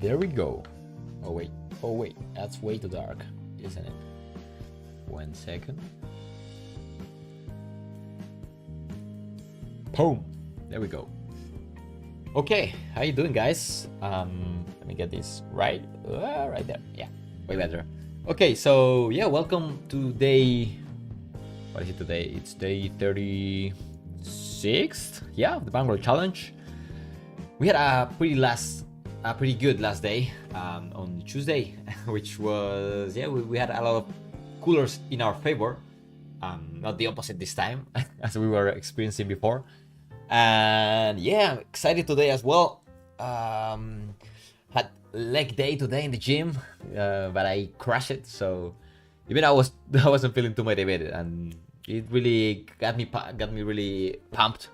There we go. Oh wait, that's way too dark, isn't it? 1 second. Boom. There we go. Okay, how you doing, guys? Let me get this right. Right there. Yeah, way better. Okay, so yeah, welcome to day. What is it today? It's day 36th. Yeah, of the Bangalore Challenge. We had a pretty good last day on Tuesday, which was we had a lot of coolers in our favor. Not the opposite this time, as we were experiencing before. And yeah, I'm excited today as well. Had leg day today in the gym, but I crashed it. So even I wasn't feeling too motivated, and it really got me really pumped.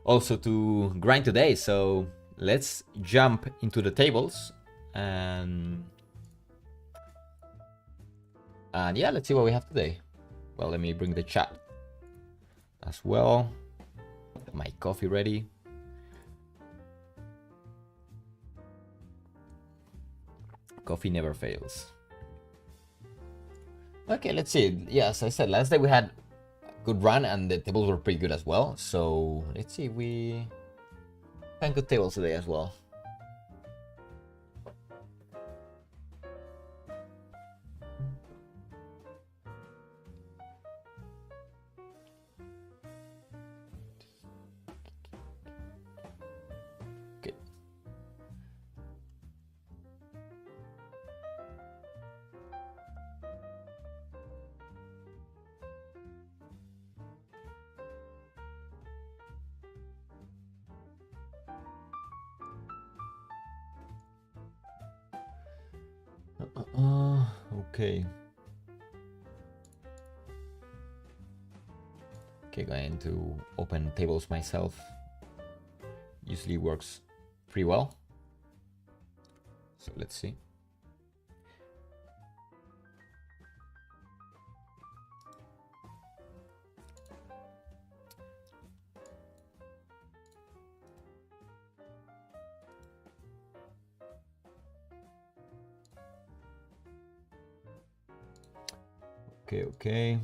Also to grind today. So let's jump into the tables and yeah, let's see what we have today. Well, let me bring the chat as well. My coffee ready. Coffee never fails. Okay, let's see. Yeah, as I said, last day we had a good run and the tables were pretty good as well. So let's see if we find good tables today as well. Okay. Okay, going to open tables myself. Usually works pretty well. So let's see. Okay.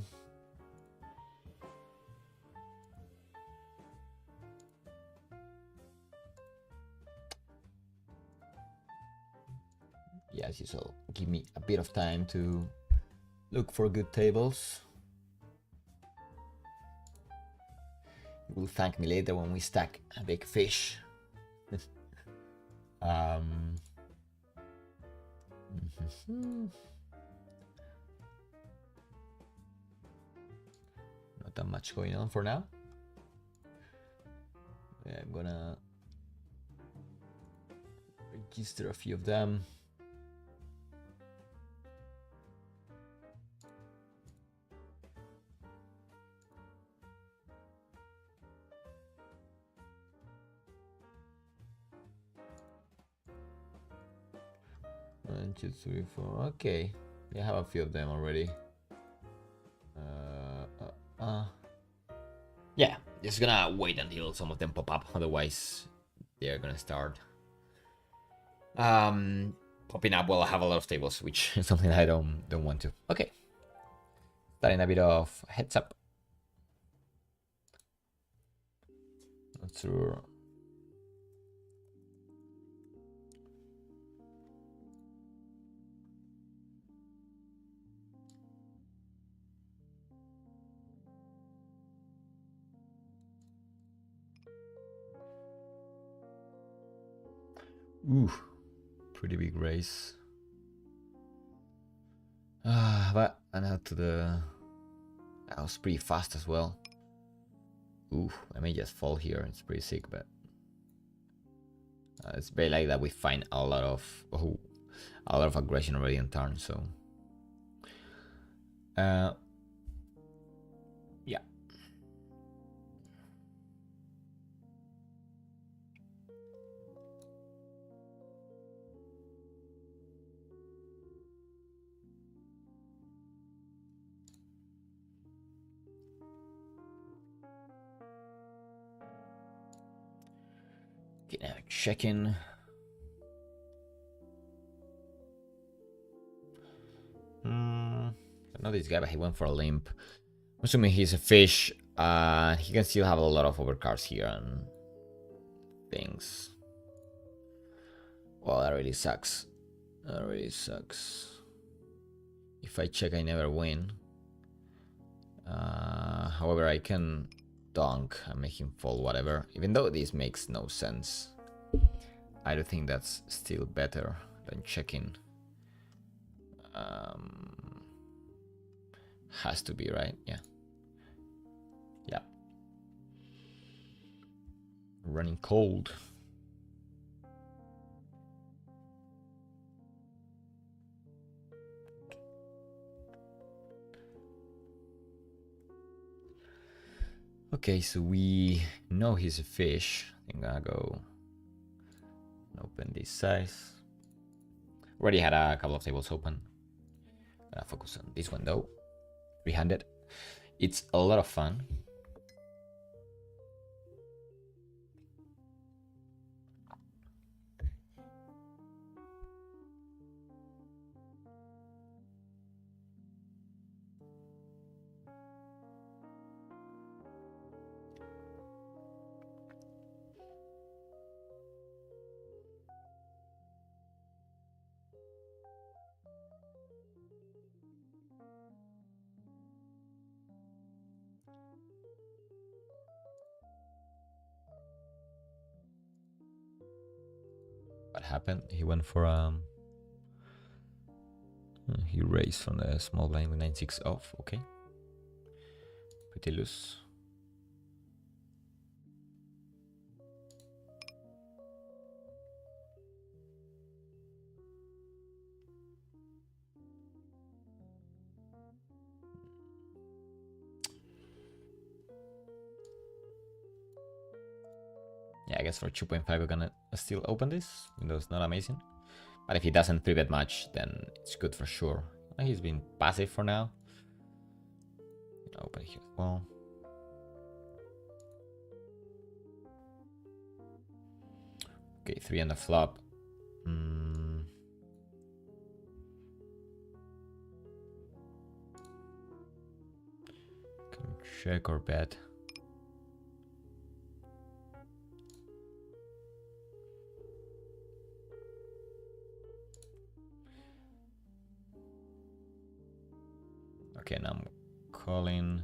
Yeah, as usual, give me a bit of time to look for good tables. You will thank me later when we stack a big fish. Not that much going on for now. Yeah, I'm gonna register a few of them. One, two, three, four. Okay, yeah, I have a few of them already. Yeah, just gonna wait until some of them pop up. Otherwise, they're gonna start popping up. Well, I have a lot of tables, which is something I don't want to. Okay, starting a bit of heads up. Not sure. Ooh, pretty big race. But I know that was pretty fast as well. Ooh, I may just fall here. It's pretty sick, but it's very like that we find a lot of aggression already in turn. So yeah. Okay, now checking. Not this guy, but he went for a limp. I'm assuming he's a fish. He can still have a lot of overcards here and things. Well, that really sucks. That really sucks. If I check, I never win. However, I can dunk and make him fall whatever. Even though this makes no sense, I do think that's still better than checking. Has to be, right? Yeah. Yeah. Running cold. Okay, so we know he's a fish. I think I'll go open this size. Already had a couple of tables open. Focus on this one though. 300. It's a lot of fun. What happened? He went for he raised from the small blind with 9-6 off. Okay, pretty loose. Yeah, I guess for 2.5 we're gonna still open this, even though it's not amazing. But if he doesn't 3-bet much, then it's good for sure. He's been passive for now. Open here as well. Okay, 3 on the flop. Can check or bet. Okay, now I'm calling.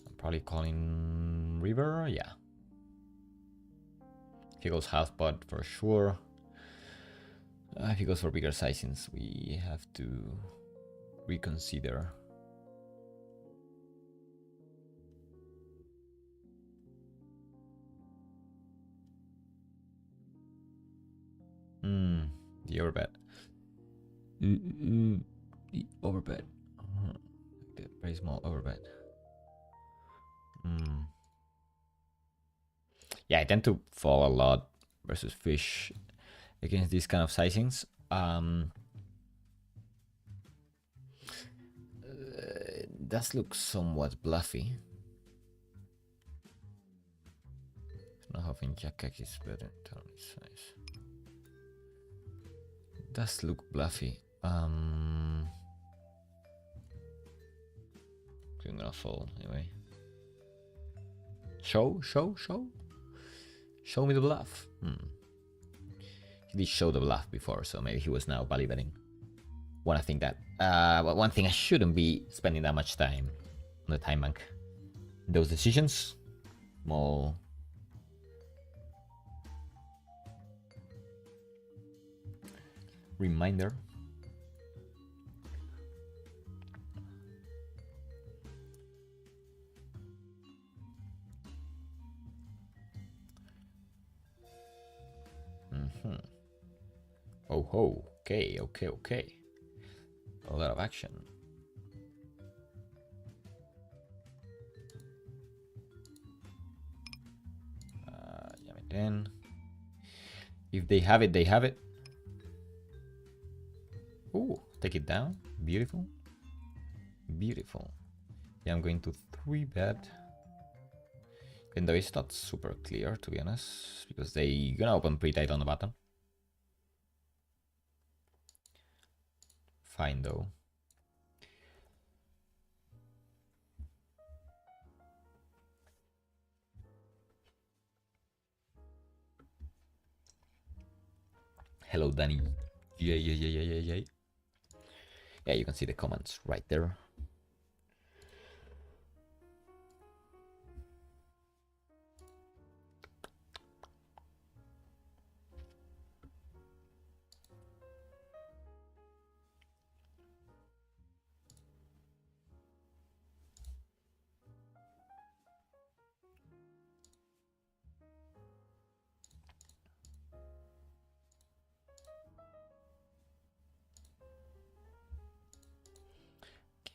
I'm probably calling river. Yeah. If he goes half pot for sure. If he goes for bigger sizings, we have to reconsider. The overbet. The overbet. The very small overbet. Yeah, I tend to fall a lot versus fish against these kind of sizings. It does look somewhat bluffy. Not having jack is better in turn size. It does look bluffy. I'm gonna fall anyway. Show me the bluff. He did show the bluff before, so maybe he was now value betting. Wanna think that. But one thing, I shouldn't be spending that much time on the time bank. Those decisions. Small. Reminder. Oh ho, okay. A lot of action. Jam it in. If they have it, they have it. Ooh, take it down. Beautiful. Beautiful. Yeah, I'm going to 3-bet. Even though it's not super clear, to be honest, because they gonna open pretty tight on the button. Fine though. Hello, Danny. Yeah. Yeah, you can see the comments right there.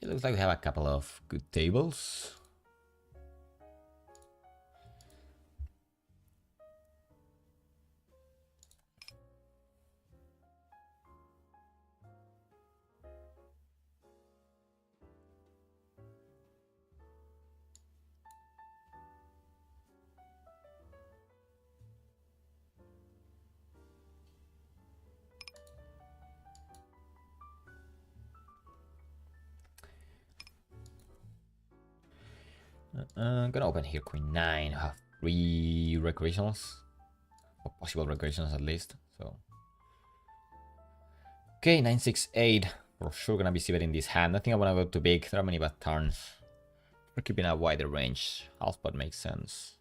It looks like we have a couple of good tables. I'm gonna open here Queen 9. I have 3 recreationals, or possible recreationals at least. So, okay, 9-6-8. For sure gonna be c-betting this hand. I think I wanna go too big. There are many bad turns. We're keeping a wider range. Half pot makes sense.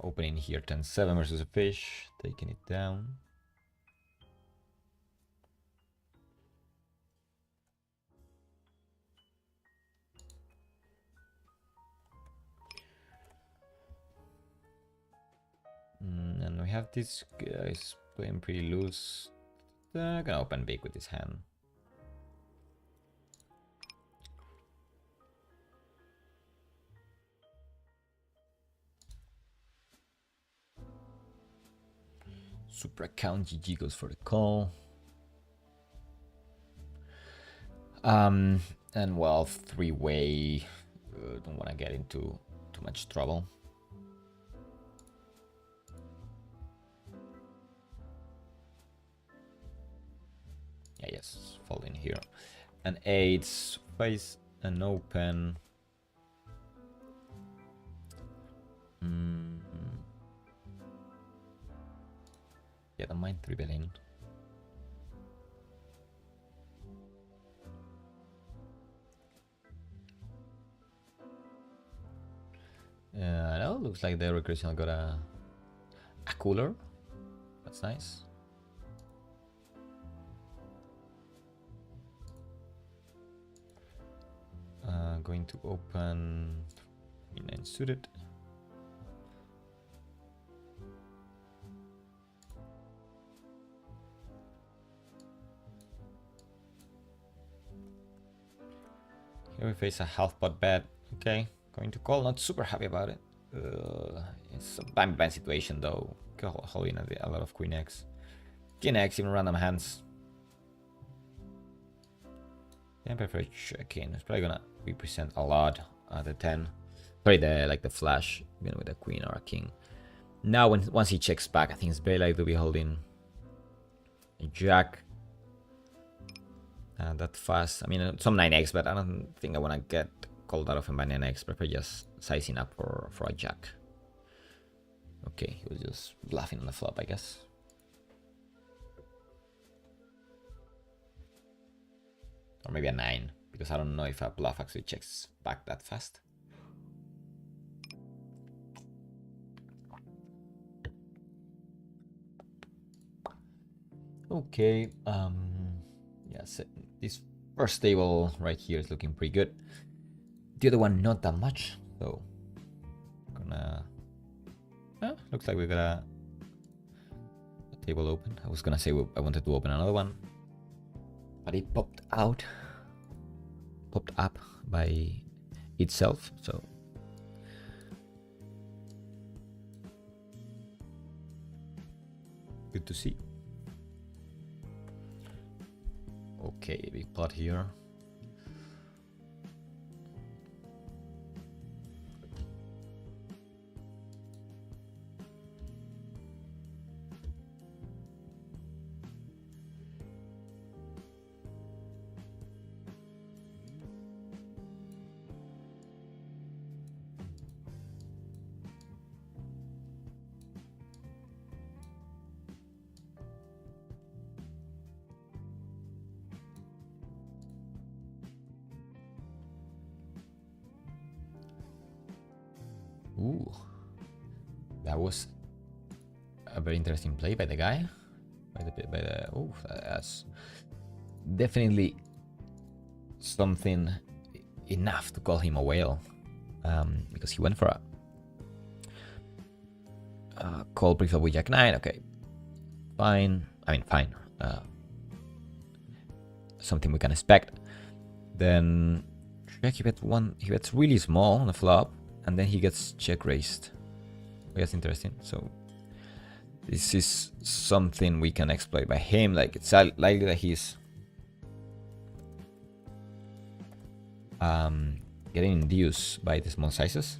Opening here 10-7 versus a fish, taking it down. And we have this guys playing pretty loose. Gonna open big with this hand. Super account GG goes for the call. And well, 3-way. Don't want to get into too much trouble. Yeah, yes, folding here. An 8, face an open. Yeah, don't mind 3-betting. No, looks like the recreational got a cooler. That's nice. Going to open 9 suited. Here we face a half pot bet. Okay, going to call. Not super happy about it. It's a blind situation though. Holding a lot of Queen X. King X, even random hands. Yeah, I prefer checking. It's probably gonna represent a lot the 10. Sorry, the flash, even with a queen or a king. Now, once he checks back, I think it's very likely to be holding a jack. That fast. I mean, some 9x, but I don't think I want to get called out of him by 9x. Prefer just sizing up for a jack. Okay, he was just bluffing on the flop, I guess. Or maybe a 9, because I don't know if a bluff actually checks back that fast. Okay, yeah, so this first table right here is looking pretty good. The other one not that much, so gonna looks like we got a table open. I was gonna say I wanted to open another one, but it popped up by itself, so good to see. Okay, big pot here. Ooh, that was a very interesting play by the guy. Oh, that's definitely something enough to call him a whale, because he went for a call pre-flop with Jack 9. Okay, fine. I mean, fine. Something we can expect. Then check, he bets really small on the flop, and then he gets check raised. That's interesting. So this is something we can exploit by him. Like, it's likely that he's getting induced by the small sizes.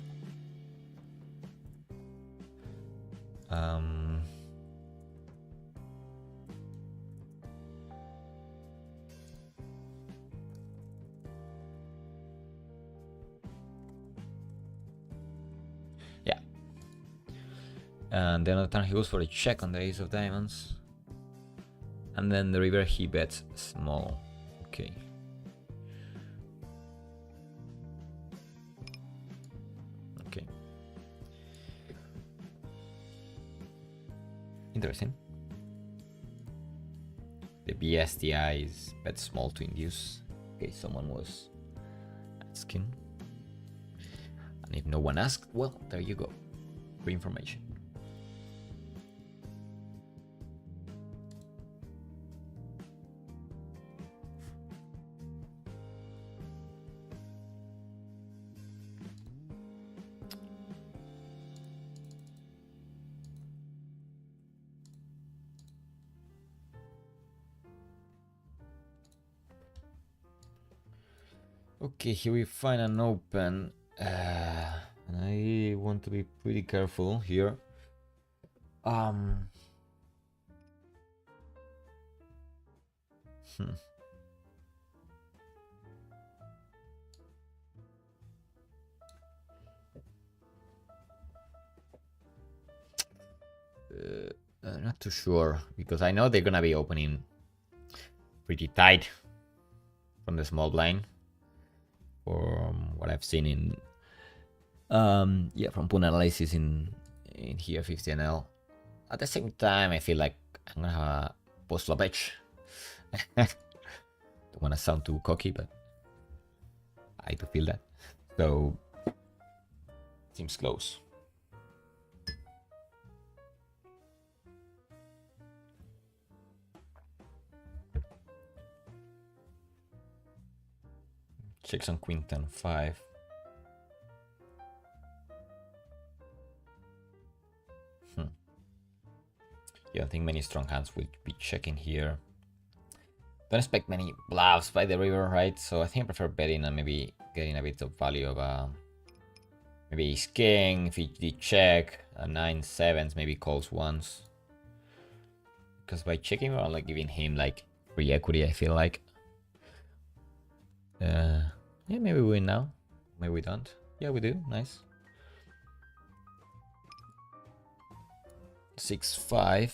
Yeah. And then on the turn he goes for a check on the ace of diamonds. And then the river he bets small. Okay. Okay. Interesting. The BSTI is bet small to induce. Okay, someone was asking. And if no one asked, well, there you go. Free information. Okay, here we find an open. And I want to be pretty careful here. Not too sure, because I know they're gonna be opening pretty tight from the small blind, from what I've seen in from pool analysis in here 50 NL. At the same time, I feel like I'm gonna have a post flop edge. Don't wanna sound too cocky, but I do feel that. So seems close. Checks on queen 10-5. Yeah, I think many strong hands will be checking here. Don't expect many bluffs by the river, right? So I think I prefer betting and maybe getting a bit of value of maybe ace king. If he did check, 9-7s, maybe calls once. Because by checking, we're only giving him like free equity, I feel like. Yeah, maybe we win now. Maybe we don't. Yeah, we do. Nice. 6-5.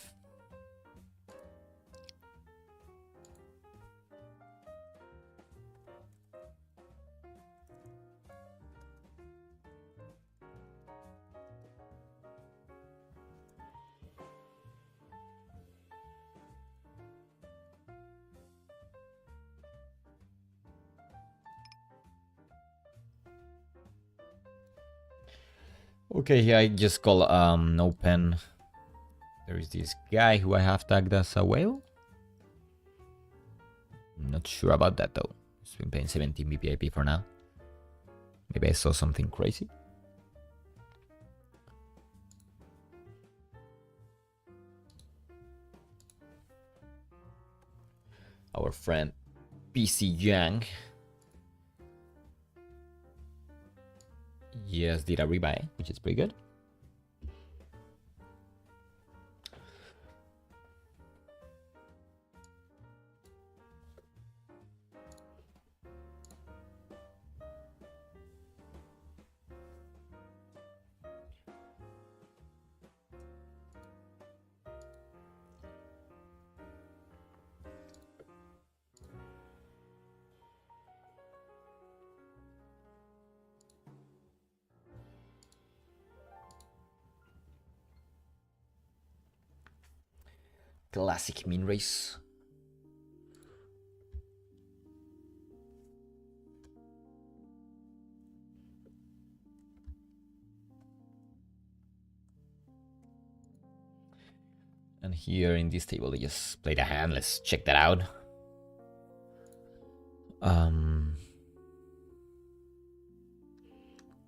Okay, here I just call open. There is this guy who I have tagged as a whale. I'm not sure about that though. He's been paying 17 BPIP for now. Maybe I saw something crazy. Our friend PC Yang. Yes, did a rebuy, which is pretty good. Classic min race. And here in this table, they just played a hand. Let's check that out.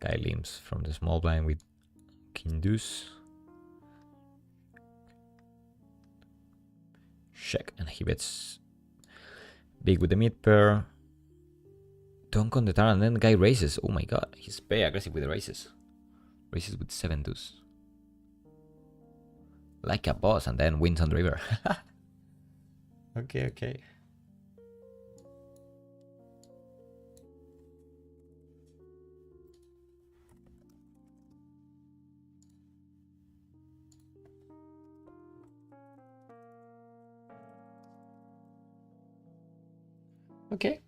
Guy limps from the small blind with king deuce. Check, and he bets big with the mid pair. Donk on the turn, and then the guy raises. Oh my god, he's very aggressive with the raises. Raises with 7 deuce. Like a boss, and then wins on the river. Okay, okay. Okay.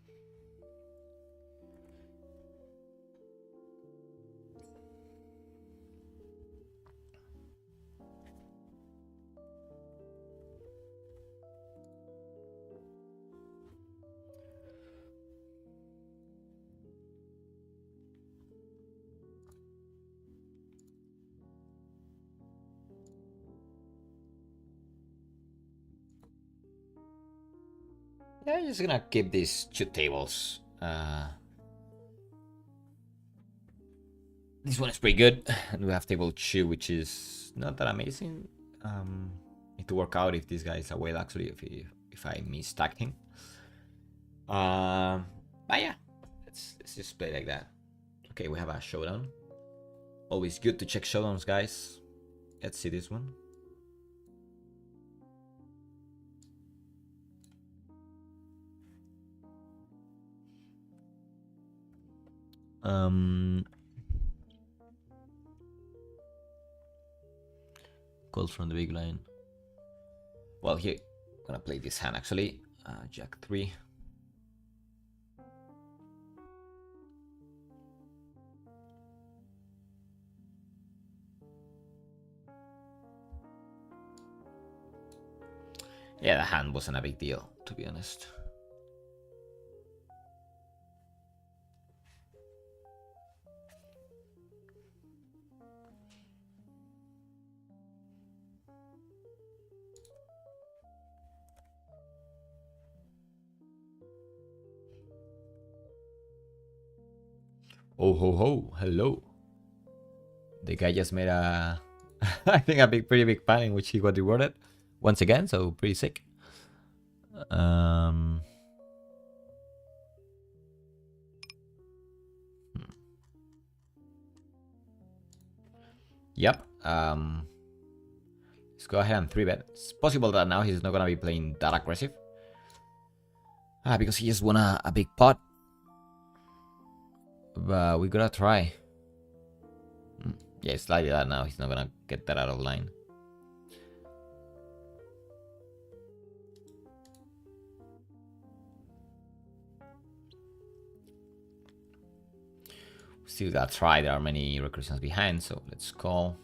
Yeah, I'm just gonna keep these 2 tables. This one is pretty good. And we have table 2, which is not that amazing. Need to work out if this guy is a whale, actually, if I misstack him. But yeah, let's just play like that. Okay, we have a showdown. Always good to check showdowns, guys. Let's see this one. Calls from the big line. Well, here, I'm gonna play this hand actually. Jack 3. Yeah, the hand wasn't a big deal, to be honest. Oh ho ho, hello. The guy just made a I think a pretty big pan in which he got rewarded once again, so pretty sick. Yep. Let's go ahead and 3-bet. It's possible that now he's not gonna be playing that aggressive. Because he just won a big pot. But we gotta try. Yeah, it's likely that now he's not gonna get that out of line. Still gotta try. There are many recursions behind, so let's call.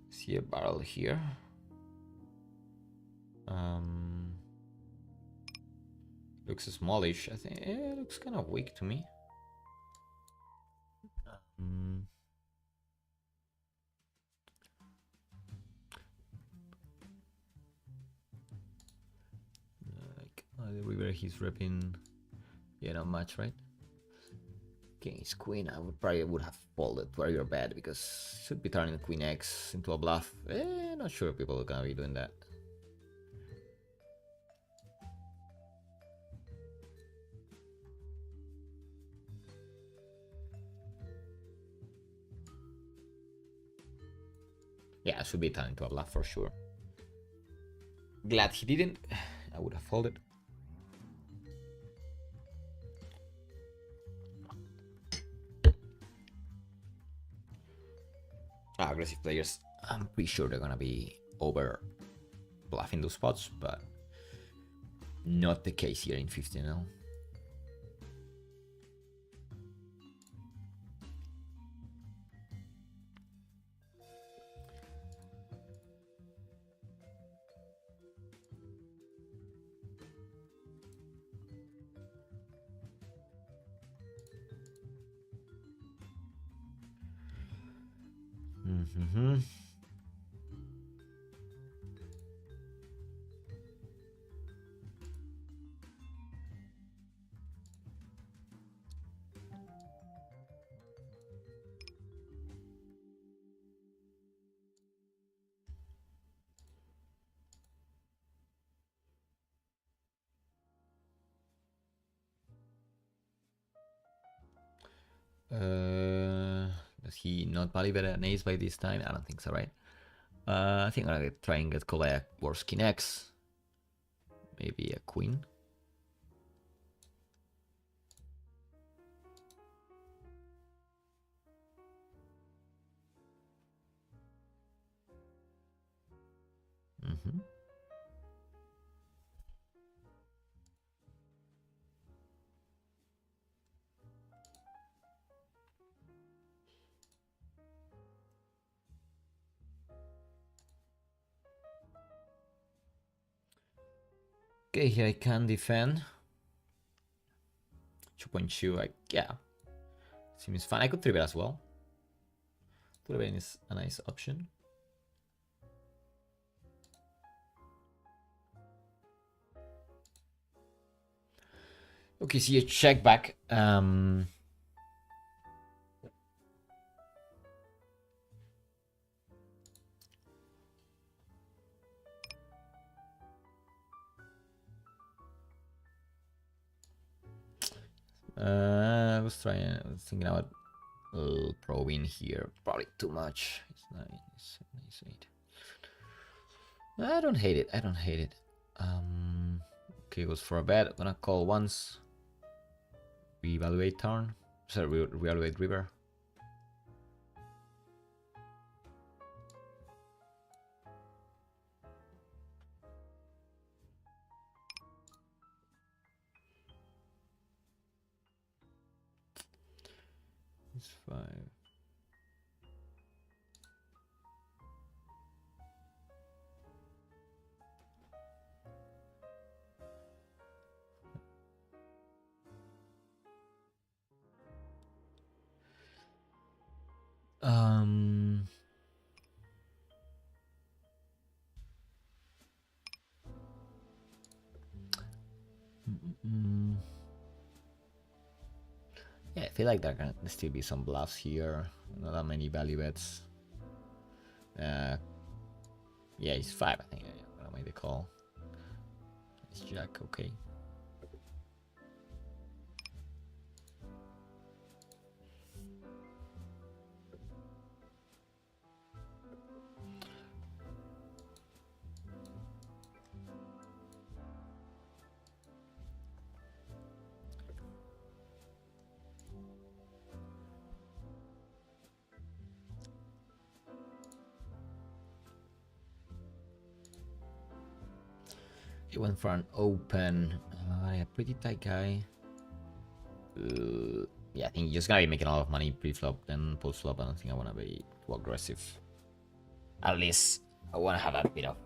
See a barrel here. Looks smallish. I think it looks kind of weak to me. Like the river he's repping, yeah, not much, right? King is queen. I would have folded very bad because should be turning queen X into a bluff. Not sure people are gonna be doing that. Yeah, should be time to a bluff for sure. Glad he didn't. I would have folded. Aggressive players, I'm pretty sure they're gonna be over bluffing those spots, but not the case here in 15L. Mm-hmm. Does he not value an ace by this time? I don't think so, right? I think I'm gonna try and get called a worse king X. Maybe a queen. Mm-hmm. Okay, here I can defend. 2.2, yeah. Seems fun. I could 3-bet as well. 3-bet is a nice option. Okay, see a check back. I was thinking about probing here. Probably too much. It's nice, nice 8. I don't hate it. I don't hate it. Okay, goes for a bet. I'm gonna call once. Reevaluate turn. Sorry, reevaluate river. It's 5. Um. Yeah, I feel like there can still be some bluffs here. Not that many value bets. Yeah, it's 5. I think I'm gonna make the call. It's jack, okay. He went for an open. A pretty tight guy. Yeah, I think he's just gonna be making a lot of money pre-flop, then post-flop. I don't think I wanna be too aggressive. At least I wanna have a bit of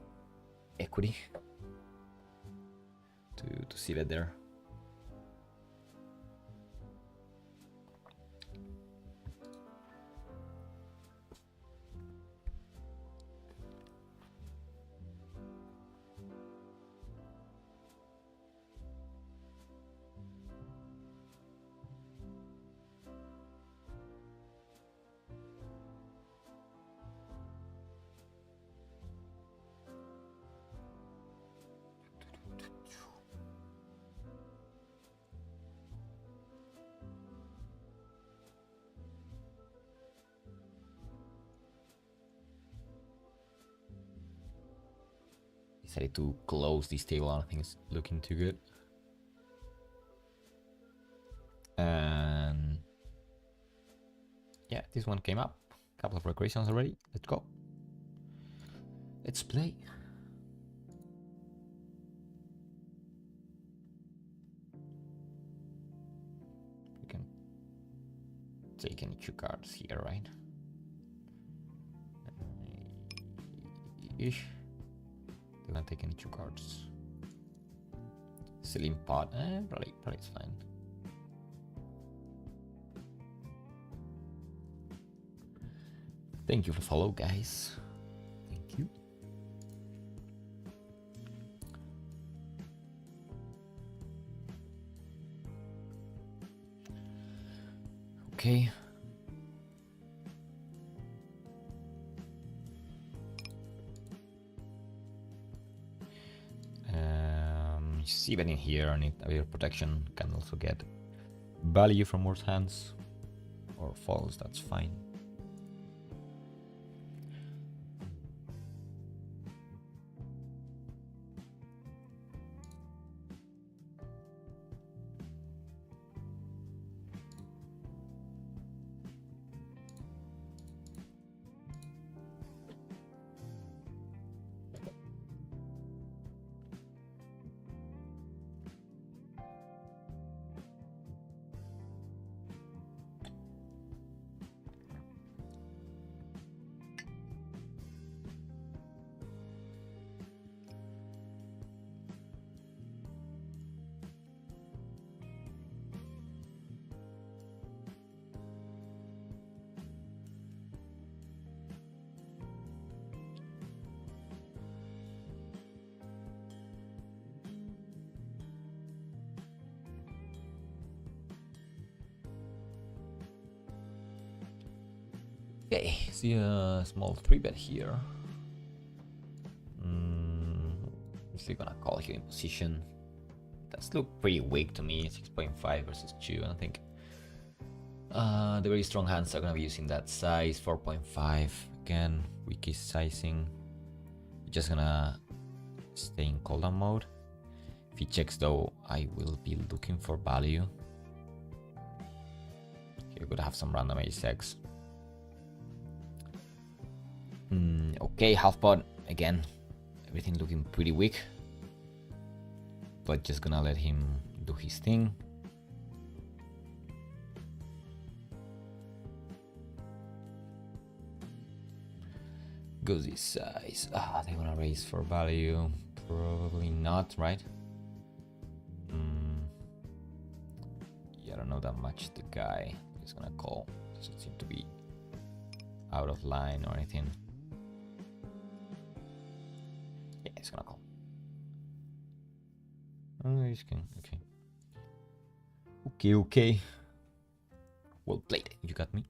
equity to see that there. decided to close this table. I don't think it's looking too good. And yeah, this one came up. A couple of recreations already. Let's go. Let's play. We can take any 2 cards here, right? Ish. They're gonna take any 2 cards. Slim pot. Probably it's fine. Thank you for the follow, guys. Thank you. Okay. See that in here, I need a bit of protection. Can also get value from worse hands or falls. That's fine. Okay, see a small 3-bet here. Still gonna call here in position. That's look pretty weak to me. 6.5 versus 2. I think the very strong hands are gonna be using that size. 4.5 again. Weakest sizing. Just gonna stay in cooldown mode. If he checks though, I will be looking for value. Okay, we're gonna have some random ace-x. Okay, half pot again. Everything looking pretty weak, but just gonna let him do his thing. Goes this size. They're gonna raise for value. Probably not, right? Yeah, I don't know that much. The guy is gonna call. Doesn't seem to be out of line or anything. Yeah, it's gonna call. Oh, he's can. Okay. Well played. You got me.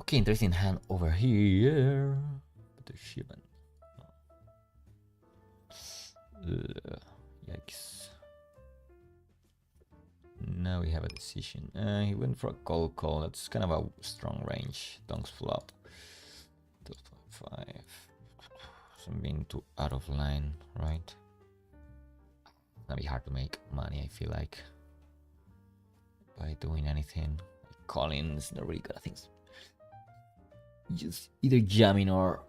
Okay, interesting hand over here. The shipment. Yikes. Now we have a decision. He went for a call. That's kind of a strong range. Donks flop. 2.5. So being too out of line, right? It's gonna be hard to make money, I feel like, by doing anything. Calling is not really good, I think. Just either jamming or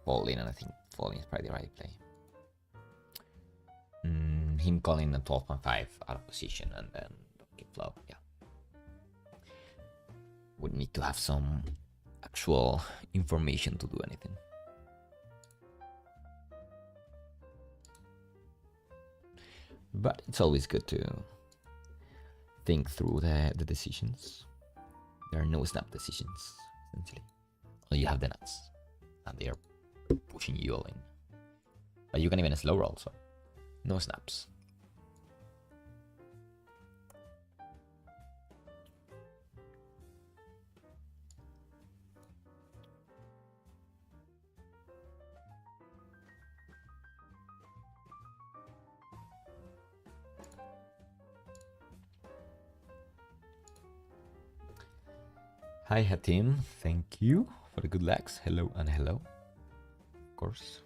falling, and I think falling is probably the right play. Him calling a 12.5 out of position and then donkey flop, yeah. Would need to have some actual information to do anything. But it's always good to think through the decisions. There are no snap decisions, essentially. Well, you have the nuts, and they are pushing you all in. But you can even slow roll, so no snaps. Hi, Hatim. Thank you for the good likes. Hello and hello. Of course.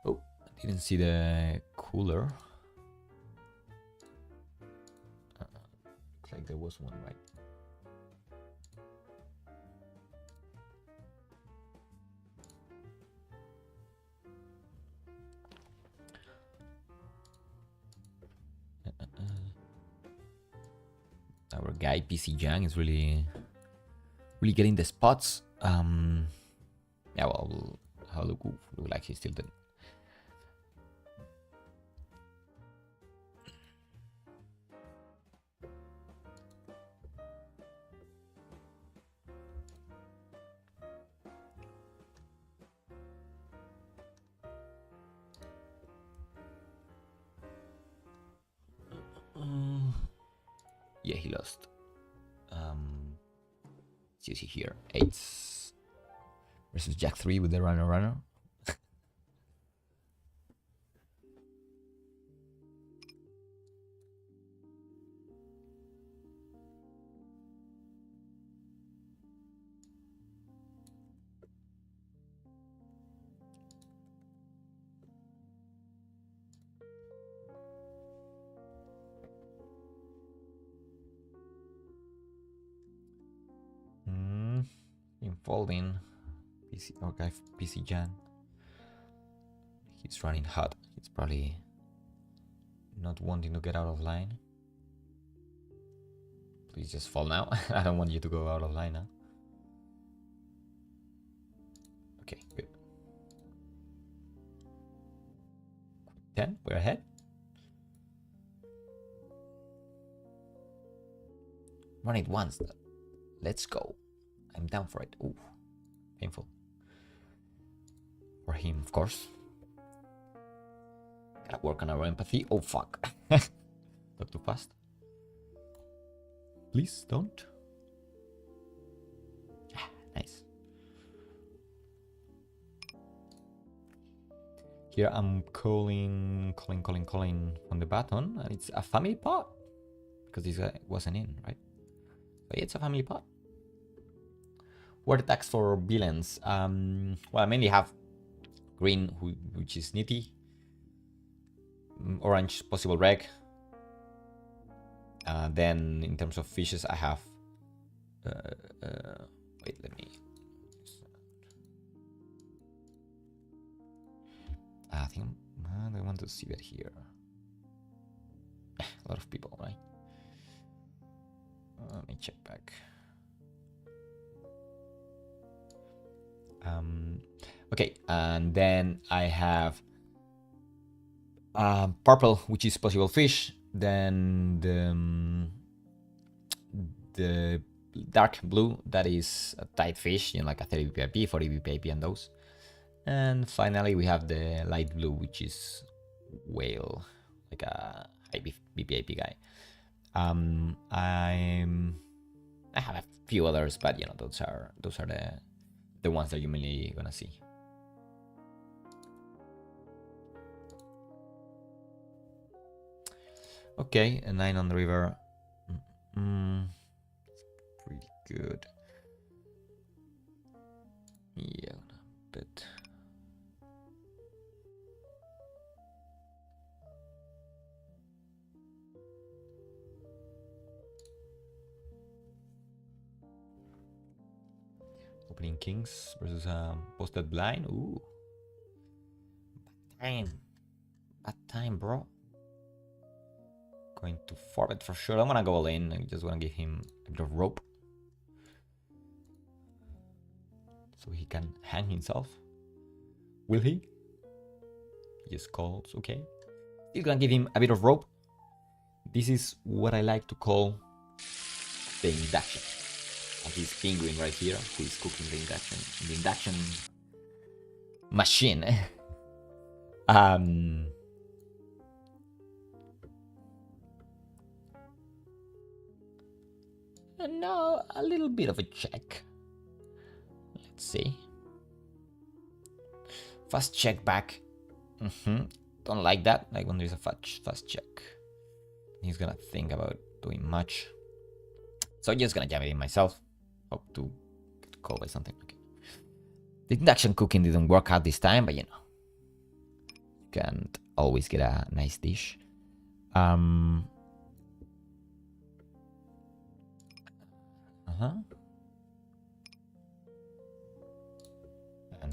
Oh, I didn't see the cooler. Looks like there was one, right? Our guy PC Jang is really getting the spots. Yeah, well, how look like he's still dead. Yeah, he lost. You see here, 8s versus Jack 3 with the runner. In folding, PC archive PC Jan. He's running hot. He's probably not wanting to get out of line. Please just fall now. I don't want you to go out of line now. Okay, good. 10, we're ahead. Run it once. Let's go. I'm down for it. Ooh, painful. For him, of course. Gotta work on our empathy. Oh, fuck. Not too fast. Please don't. Nice. Here I'm calling on the button, and it's a family pot because this guy wasn't in, right? So yeah, it's a family pot. Word attacks for villains. Well, I mainly have green, which is nitty. Orange, possible reg. Then in terms of fishes, I have. Wait, let me. I think I want to see that here. A lot of people, right? Let me check back. Okay, and then I have purple, which is possible fish. Then the dark blue, that is a tight fish, like a 30 BPIP, 40 BPIP, and those. And finally, we have the light blue, which is whale, like a high BPIP guy. I have a few others, but those are the ones that you're mainly gonna see. Okay, a 9 on the river. Pretty good. Yeah, but opening kings versus posted blind. Ooh, bad time, bro. Going to forward for sure. I'm gonna go all in. I just wanna give him a bit of rope so he can hang himself. Will he? He just calls. Okay. Still gonna give him a bit of rope. This is what I like to call the induction. And he's penguin right here, who is cooking the induction machine. And now a little bit of a check. Let's see. Fast check back. Don't like that. Like when there's a fast check. He's gonna think about doing much. So I'm just gonna jam it in myself. Hope to get called by something. Okay. The induction cooking didn't work out this time, but you know, you can't always get a nice dish. And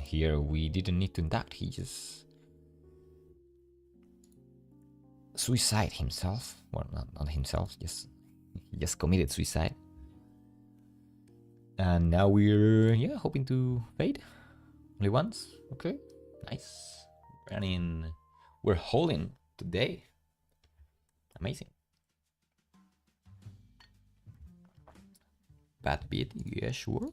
here we didn't need to induct. He just suicide himself. Well, not himself. He just committed suicide. And now we're hoping to fade. Only once. Okay, nice. Running. We're holding today. Amazing. Bad beat. Yeah, sure.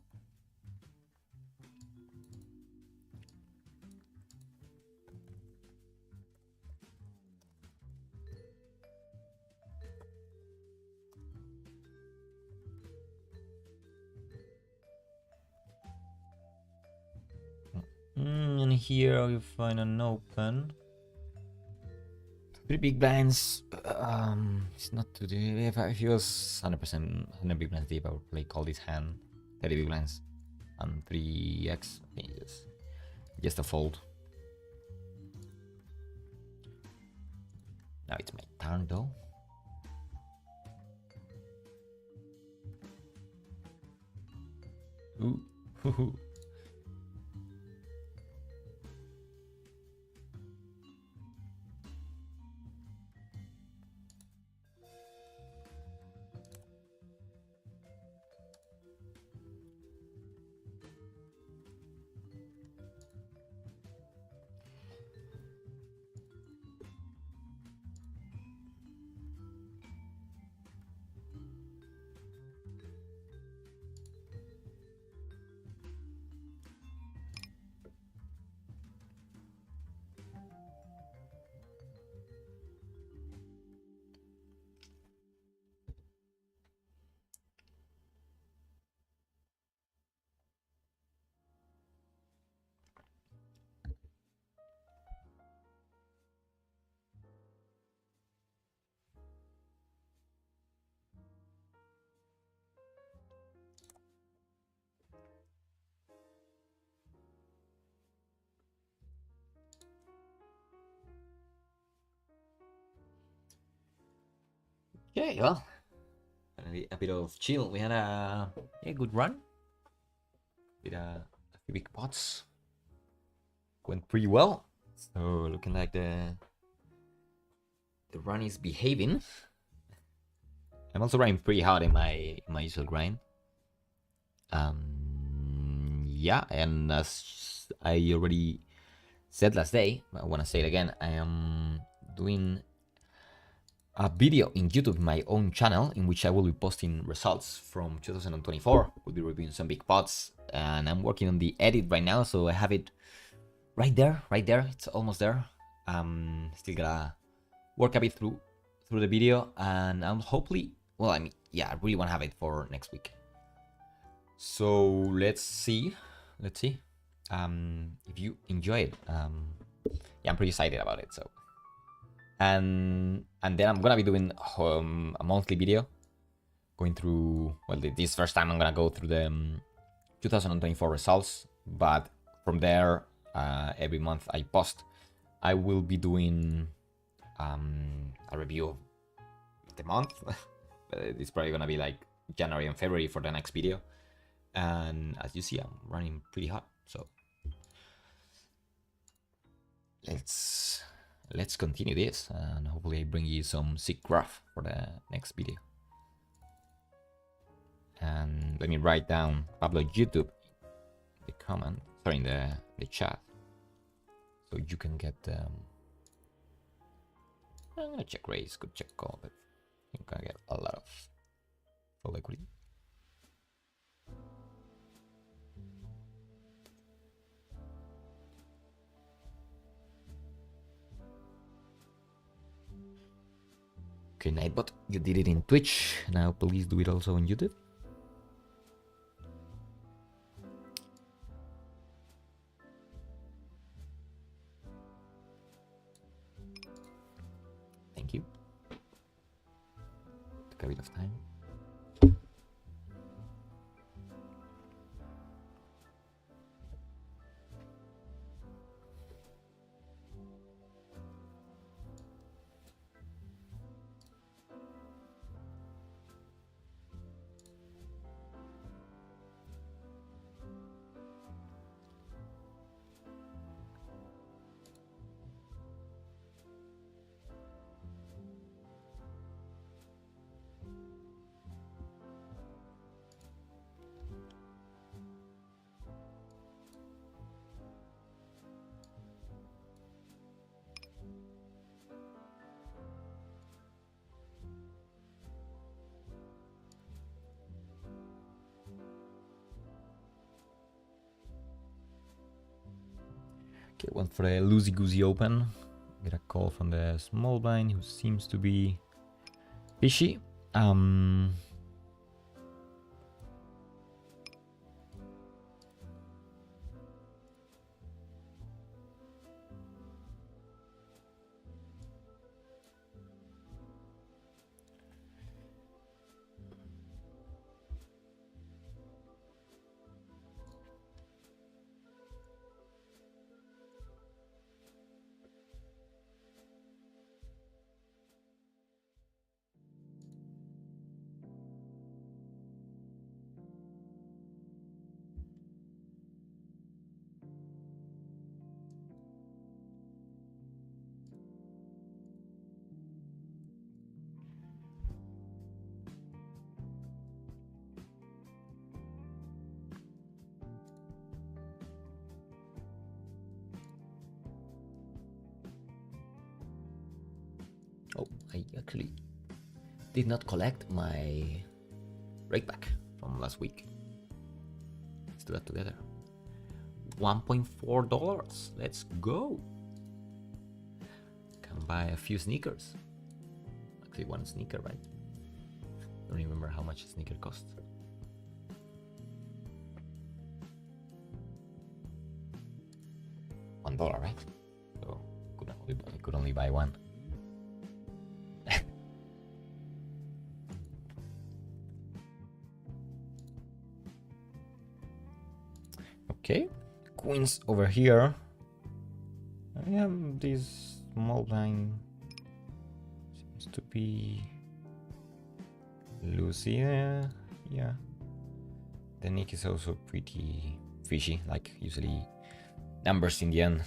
And here we find an open. Pretty big blinds. It's not too deep. If he was 100% 100 big blinds deep, I would play call this hand 30 big blinds and 3x. I think just a fold. Now it's my turn though. Ooh. Okay, well, a bit of chill. We had a good run with a few big pots. Went pretty well. So looking like the run is behaving. I'm also running pretty hard in my usual grind. Yeah, and as I already said last day, I want to say it again. I am doing a video in YouTube, my own channel, in which I will be posting results from 2024. We'll be reviewing some big pots, and I'm working on the edit right now, so I have it right there. It's almost there. Still gotta work a bit through the video, and hopefully, well, I really want to have it for next week. So let's see. If you enjoy it, I'm pretty excited about it. So. And then I'm gonna be doing a monthly video, going through, well, this first time I'm gonna go through the 2024 results, but from there, every month I post, I will be doing a review of the month. It's probably gonna be like January and February for the next video, and as you see, I'm running pretty hot, so let's continue this, and hopefully I bring you some sick graph for the next video. And let me write down Pablo YouTube, the comment, sorry, in the chat, so you can get I'm gonna check raise, could check call, but you're gonna get a lot of full equity. Okay, Nightbot, you did it in Twitch. Now please do it also on YouTube. Thank you. Took a bit of time. Okay, went for a loosey-goosey open. Get a call from the small blind who seems to be fishy. Oh, I actually did not collect my rake back from last week. Let's do that together. $1.4. Let's go. Can buy a few sneakers. Actually, one sneaker, right? Don't remember how much a sneaker costs. $1, right? So I could only buy one. Okay, queens over here. I have this small blind. Seems to be loosey there. Yeah. The nick is also pretty fishy, like usually numbers in the end.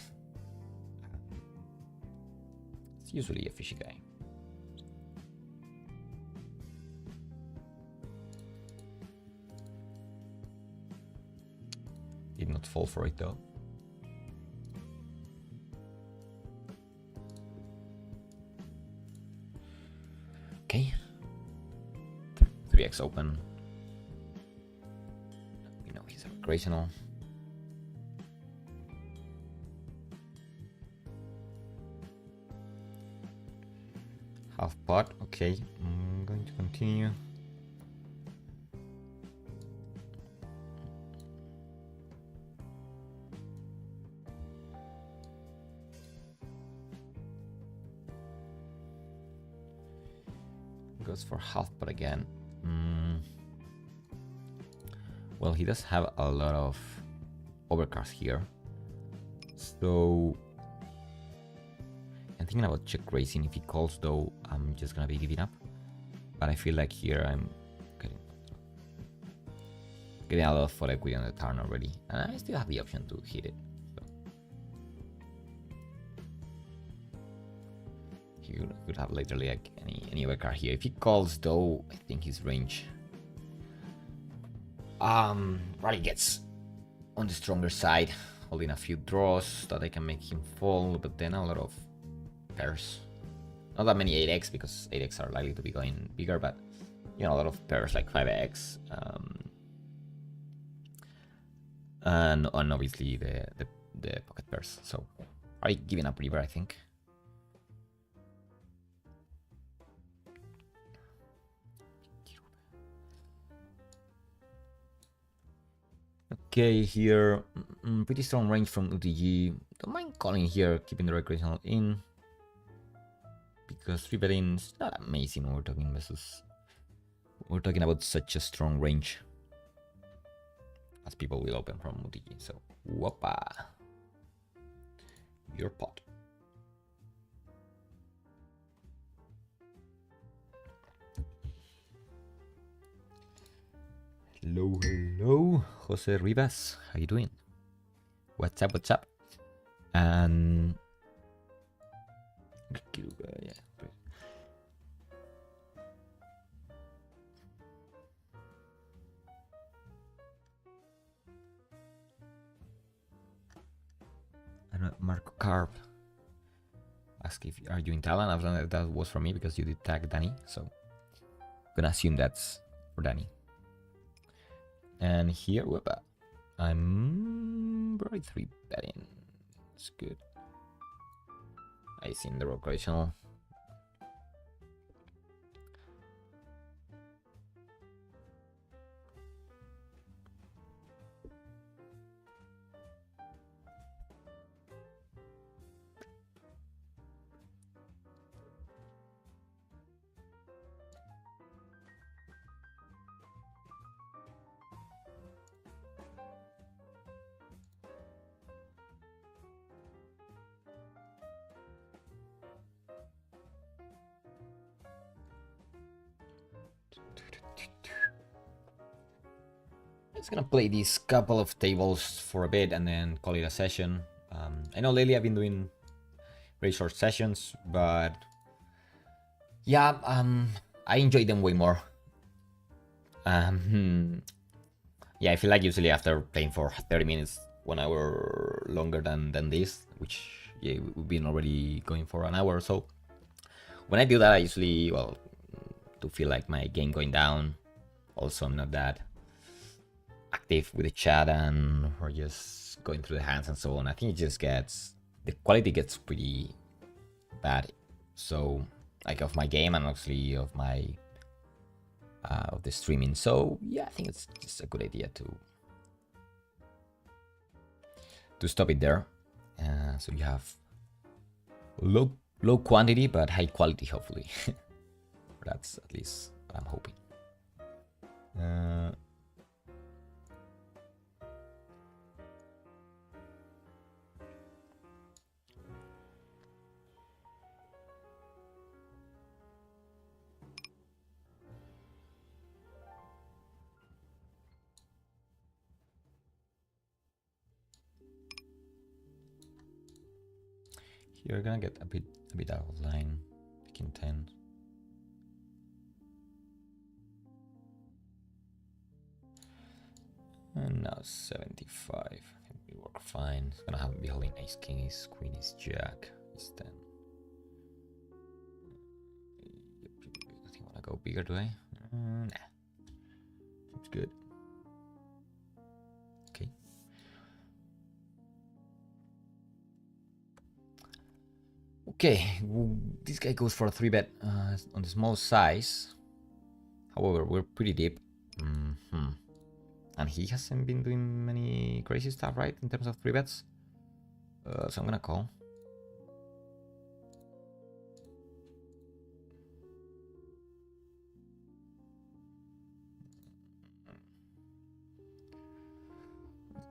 It's usually a fishy guy. Did not fall for it though. Okay. 3x open. We know he's a recreational. Half pot. Okay. I'm going to continue. Goes for half pot again. Well, he does have a lot of overcards here, so I'm thinking about check raising. If he calls though, I'm just gonna be giving up, but I feel like here I'm getting a lot of full equity on the turn already, and I still have the option to hit it. He could have literally like any other card here. If he calls though, I think his range probably gets on the stronger side, holding a few draws that I can make him fall, but then a lot of pairs. Not that many 8x because 8x are likely to be going bigger, but you know, a lot of pairs like 5x, and obviously the pocket pairs. So probably giving up river, I think. Okay, here, pretty strong range from UTG. Don't mind calling here, keeping the recreational in. because 3 betting is not amazing when we're talking about such a strong range as people will open from Mutiki. So, whoppa, your pot. Hello, Jose Rivas. How you doing? What's up? And yeah. And Marco Carp ask if are you in Thailand. I was that was for me because you did tag Danny, so I'm gonna assume that's for Danny. And here, whoopa, I'm probably 3 betting. It's good. I seen the recreational. Just gonna play these couple of tables for a bit and then call it a session. I know lately I've been doing very short sessions, but yeah, I enjoy them way more. Yeah, I feel like usually after playing for 30 minutes, 1 hour longer than this, which yeah, we've been already going for an hour or so. When I do that, I usually, well, to feel like my game going down. Also, I'm not that active with the chat and we're just going through the hands and so on. I think it just gets, the quality gets pretty bad. So, like of my game and actually of my of the streaming. So yeah, I think it's just a good idea to stop it there. So you have low quantity but high quality, hopefully. That's at least what I'm hoping. You're gonna get a bit out of line, picking 10. And now 75. I think we work fine. It's gonna have be holding ace king, ace queen, ace jack, ace 10. I think I wanna go bigger today. Nah. Seems good. Okay. Okay, this guy goes for a 3-bet on the small size. However, we're pretty deep. And he hasn't been doing many crazy stuff, right, in terms of 3-bets. So I'm gonna call.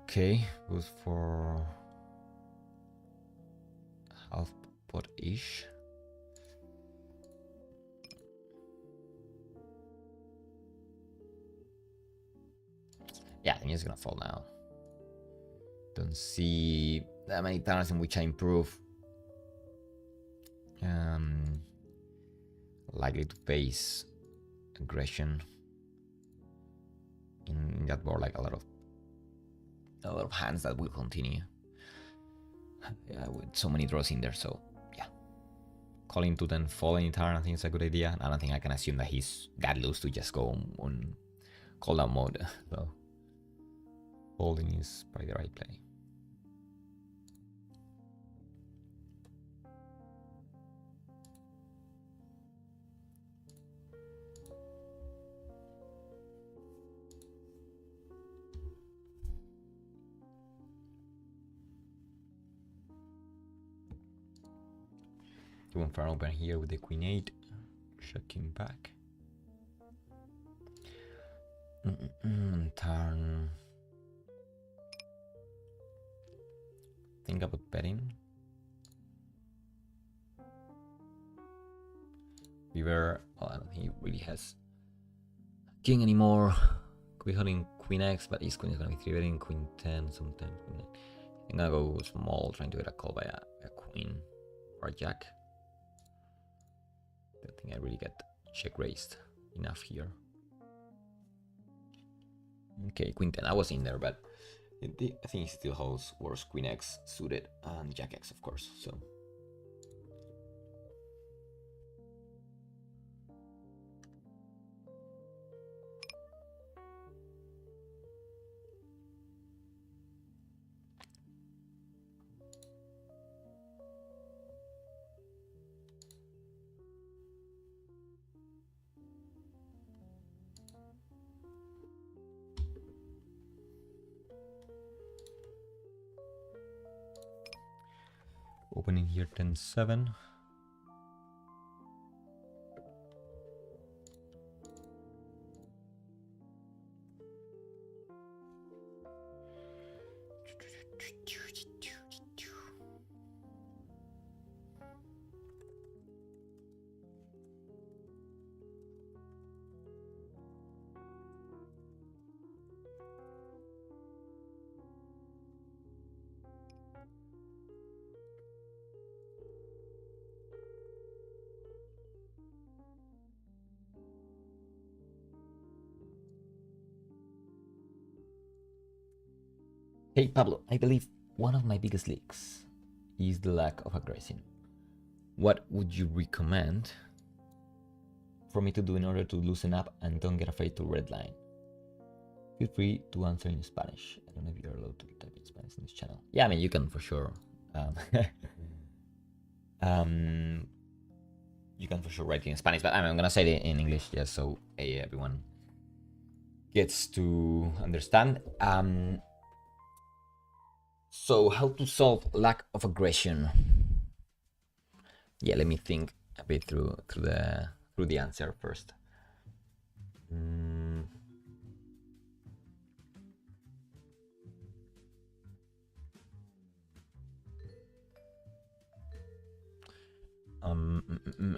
Okay, goes for half pot-ish. Yeah, I think it's gonna fall now. Don't see that many turns in which I improve. Likely to face aggression in that board, like a lot of hands that will continue. Yeah, with so many draws in there, so yeah. Calling to then fall any turn, I think it's a good idea. I don't think I can assume that he's that loose to just go on call down mode. So folding is probably the right play. He went for an open here with the queen 8. Checking back. Turn. Think about betting. River. Oh, I don't think he really has king anymore. Could be holding queen X, but his queen is gonna be 3-betting. Queen 10 sometimes. I'm gonna go small, trying to get a call by a queen or a jack. Don't think I really get check raised enough here. Okay, queen 10. I was in there, but I think he still holds worse queen X suited and jack X, of course. So. Opening here 10-7. Hey Pablo, I believe one of my biggest leaks is the lack of aggression. What would you recommend for me to do in order to loosen up and don't get afraid to redline? Feel free to answer in Spanish. I don't know if you're allowed to type in Spanish in this channel. Yeah, I mean, you can for sure. You can for sure write it in Spanish, but I'm gonna say it in English just so everyone gets to understand. So how to solve lack of aggression? Yeah, let me think a bit through the answer first. I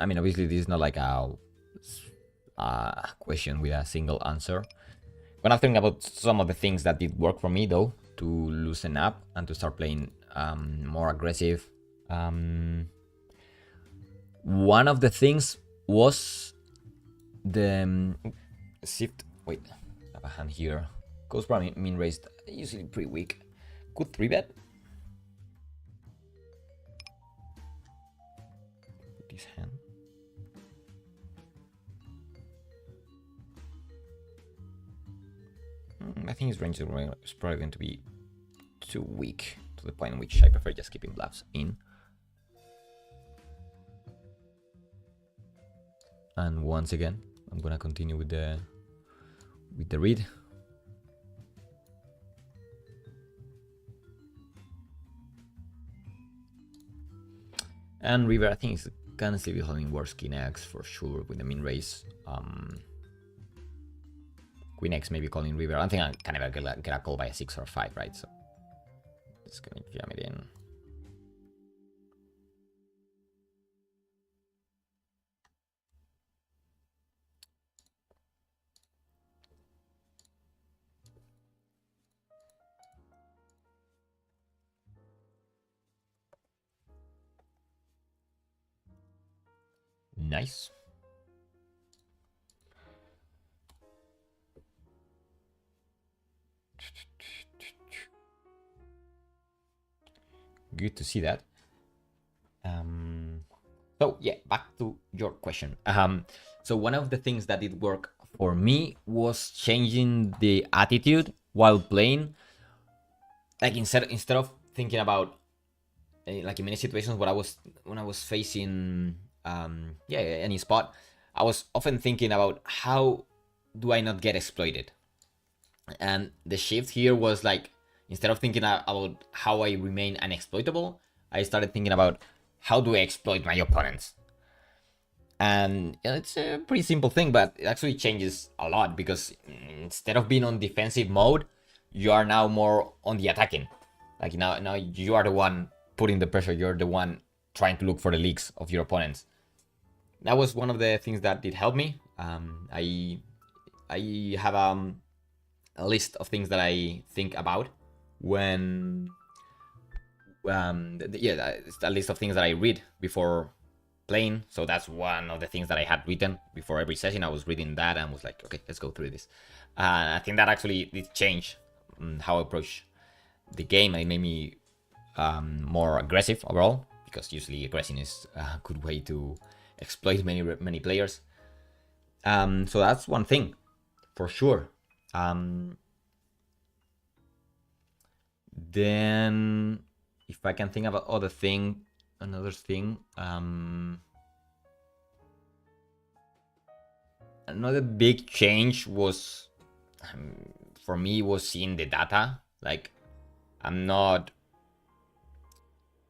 mean, obviously this is not like a question with a single answer. When I think about some of the things that did work for me though, to loosen up and to start playing more aggressive. One of the things was the shift. Wait, I have a hand here. Goes probably min raised, usually pretty weak. Could 3-bet. This hand. I think his range is probably going to be too weak to the point in which I prefer just keeping bluffs in. And once again, I'm gonna continue with the read. And river, I think is gonna still be holding worse king X for sure with the min raise. Queen X maybe calling river. I don't think I can ever get a call by a 6 or a 5, right? So it's gonna jam it in. Nice. Good to see that. So yeah, back to your question. So one of the things that did work for me was changing the attitude while playing. Like instead of thinking about like in many situations when I was facing any spot, I was often thinking about how do I not get exploited. And the shift here was like, instead of thinking about how I remain unexploitable, I started thinking about how do I exploit my opponents? And it's a pretty simple thing, but it actually changes a lot because instead of being on defensive mode, you are now more on the attacking. Like now you are the one putting the pressure. You're the one trying to look for the leaks of your opponents. That was one of the things that did help me. I have a list of things that I think about when it's a list of things that I read before playing. So that's one of the things that I had written before every session. I was reading that and was like, okay, let's go through this. I think that actually did change how I approach the game. It made me more aggressive overall, because usually aggression is a good way to exploit many players. So that's one thing for sure. Then if I can think of another thing, another big change was, for me, was seeing the data. Like, I'm not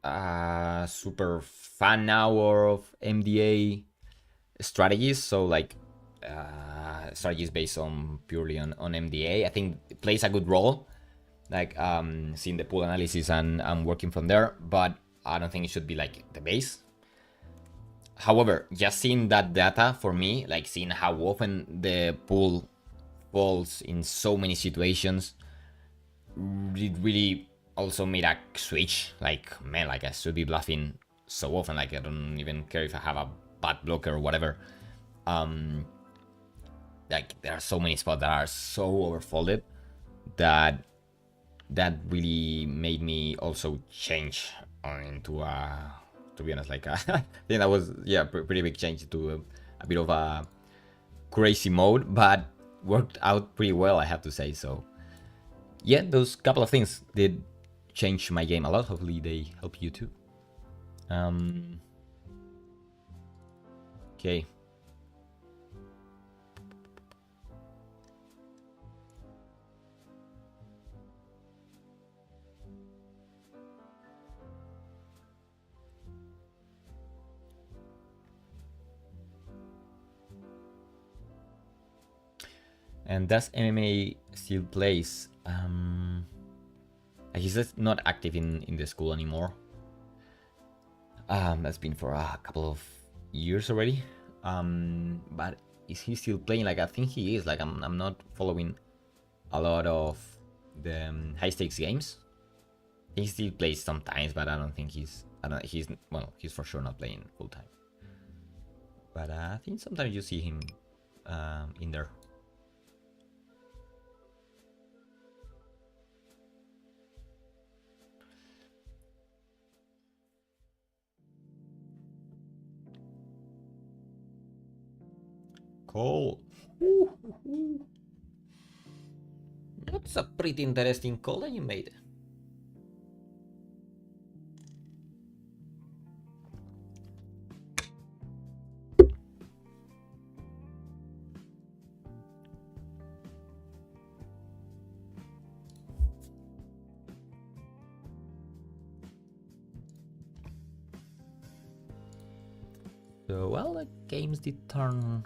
a super fan now of MDA strategies, so like strategies based on purely on MDA, I think it plays a good role, like seeing the pool analysis and working from there, but I don't think it should be like the base. However, just seeing that data, for me, like seeing how often the pool falls in so many situations, it really also made a switch. Like, man, like I should be bluffing so often. Like, I don't even care if I have a bad blocker or whatever. Like, there are so many spots that are so overfolded that really made me also change into a, to be honest, like I think that was, yeah, pretty big change to a bit of a crazy mode, but worked out pretty well, I have to say. So yeah, those couple of things did change my game a lot. Hopefully they help you too. Okay. And does MMA still plays? He's just not active in the school anymore. That's been for a couple of years already. But is he still playing? Like, I think he is. Like, I'm not following a lot of the high stakes games. He still plays sometimes, but I don't think he's for sure not playing full time. But I think sometimes you see him in there. Call. That's a pretty interesting call that you made. So, well, the games did turn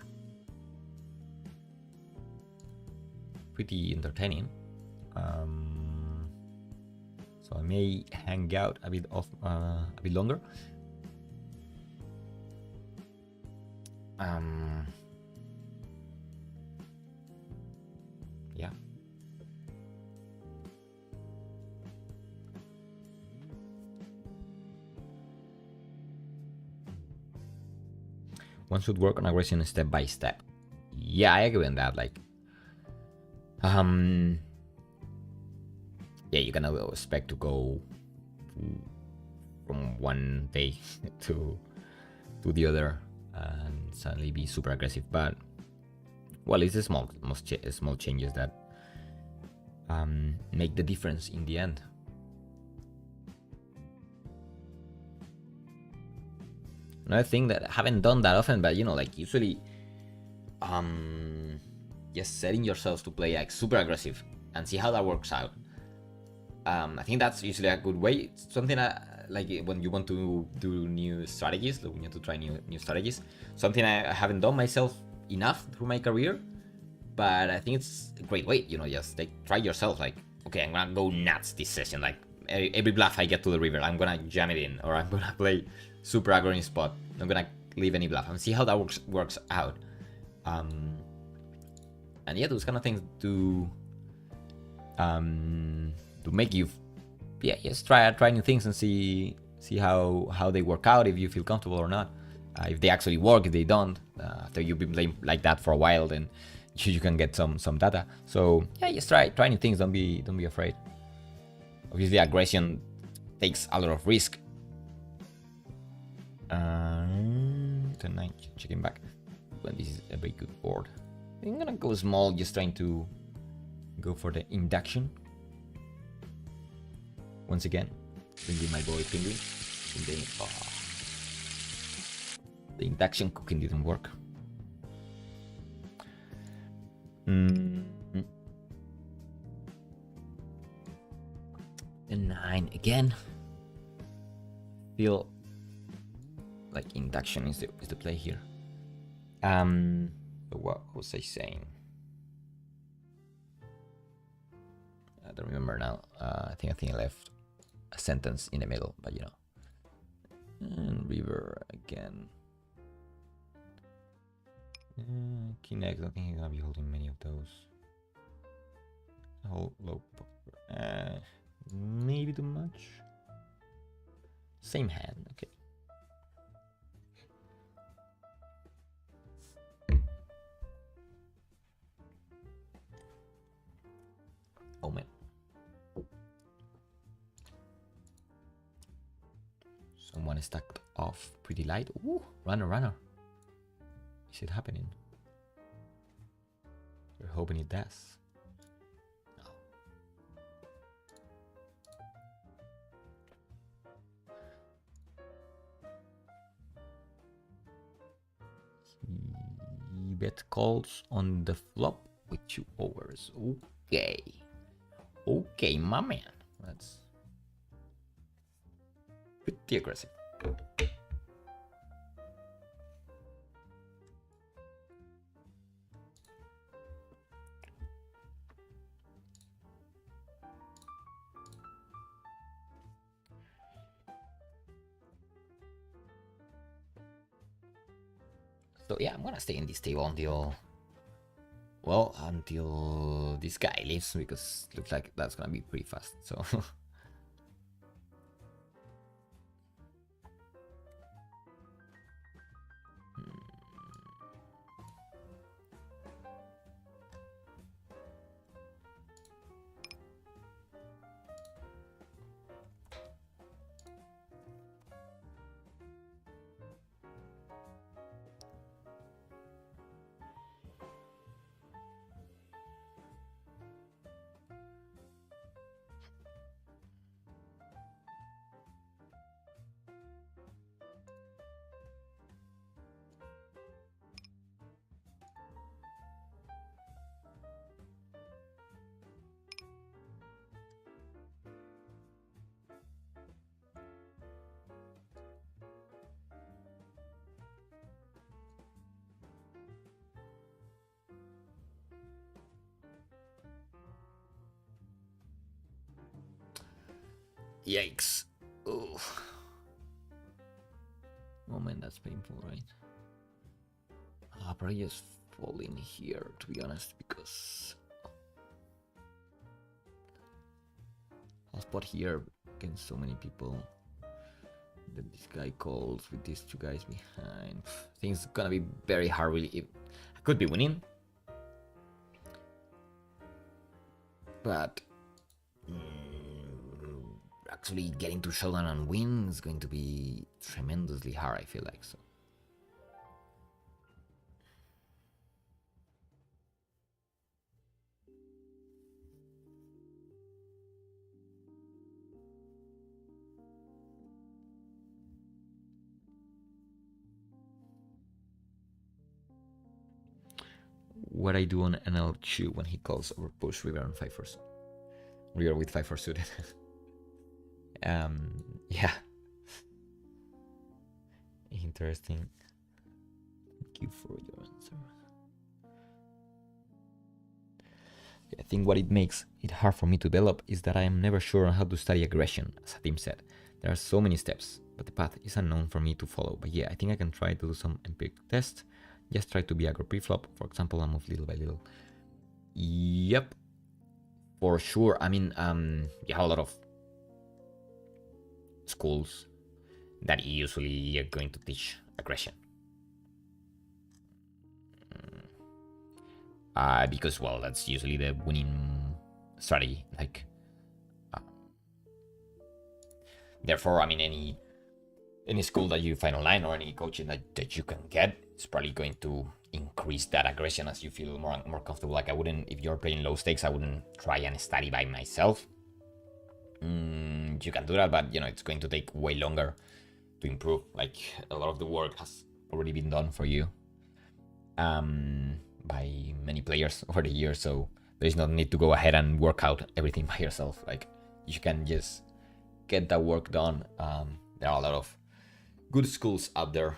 pretty entertaining. So I may hang out a bit longer. Yeah. One should work on aggression step by step. Yeah, I agree on that. Like, yeah, you cannot expect to go from one day to the other and suddenly be super aggressive. But well, it's the small changes that make the difference in the end. Another thing that I haven't done that often, but like usually, just setting yourselves to play like super aggressive and see how that works out. I think that's usually a good way. It's something like when you want to do new strategies, like when you want to try new strategies. Something I haven't done myself enough through my career, but I think it's a great way. Just try yourself. Like, okay, I'm gonna go nuts this session. Like every bluff I get to the river, I'm gonna jam it in, or I'm gonna play super aggro in spot. I'm gonna leave any bluff and see how that works out. And yeah, those kind of things to make you, just try new things and see how they work out, if you feel comfortable or not, if they actually work, if they don't. After you've been playing like that for a while, then you can get some data. So yeah, just try new things. Don't be afraid. Obviously, aggression takes a lot of risk. Tonight, checking back, but this is a very good board. I'm gonna go small, just trying to go for the induction. Once again, bringing my boy Penguin. The induction cooking didn't work. And 9 again. Feel like induction is the play here. What was I saying? I don't remember now. I think I left a sentence in the middle, but And river again. King X, I don't think he's gonna be holding many of those. Hold low poker. Maybe too much. Same hand, okay. Oh man. Someone is stacked off pretty light. Ooh, runner. Is it happening? We're hoping it does. No. He bet calls on the flop with 2 overs. Okay, my man. That's pretty aggressive. So yeah, I'm gonna stay in this table until this guy leaves, because it looks like that's gonna be pretty fast. So yikes. Oh man, that's painful, right? I'll probably just fall in here, to be honest, because I'll spot here against so many people that this guy calls with these 2 guys behind. I think it's gonna be very hard, really. I could be winning, but actually getting to showdown and win is going to be tremendously hard, I feel like. So what I do on NL2 when he calls over push river on 5-4, river with 5-4 suited. Yeah, interesting. Thank you for your answer. I think what it makes it hard for me to develop is that I am never sure on how to study aggression, as Hatim said. There are so many steps, but the path is unknown for me to follow. But yeah, I think I can try to do some empiric tests. Just try to be aggro preflop, for example, and move little by little. Yep, for sure. I mean, you have a lot of schools that usually are going to teach aggression. Because, well, that's usually the winning strategy. Like, therefore, I mean, any school that you find online or any coaching that you can get, it's probably going to increase that aggression as you feel more comfortable. Like, I wouldn't, if you're playing low stakes, I wouldn't try and study by myself. You can do that, but it's going to take way longer to improve. Like, a lot of the work has already been done for you by many players over the years, so there's no need to go ahead and work out everything by yourself. Like, you can just get that work done. There are a lot of good schools out there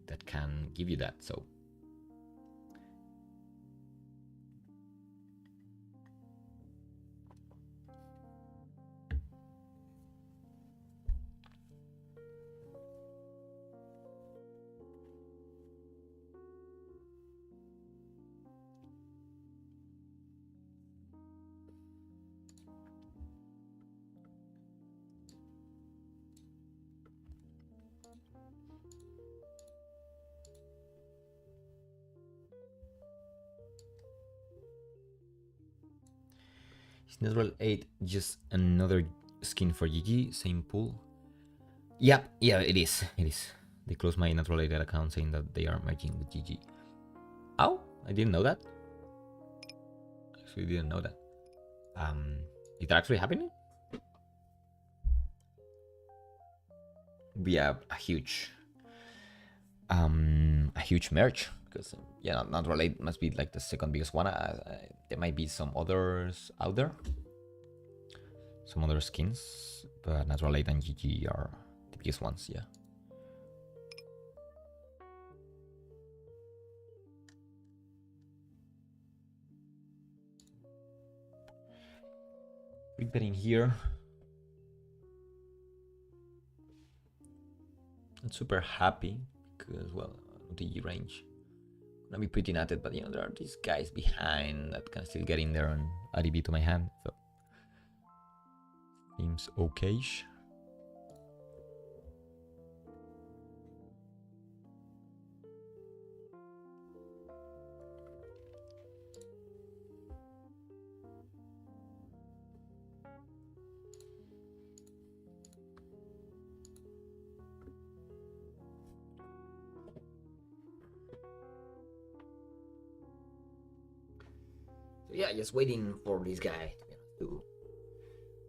that can give you that. So is Natural 8 just another skin for GG? Same pool? Yeah, it is. They closed my Natural 8 account saying that they are merging with GG. Oh, I didn't know that. Actually, didn't know that. Is that actually happening? We have a huge merge, because Natural 8 must be like the second biggest one. There might be some others out there, some other skins, but Natural 8 and GG are the biggest ones. Yeah. Big betting here. Not super happy because, well, the range gonna be pretty nutted, but there are these guys behind that can still get in there and add EV to my hand, so seems okay-ish. So yeah, just waiting for this guy to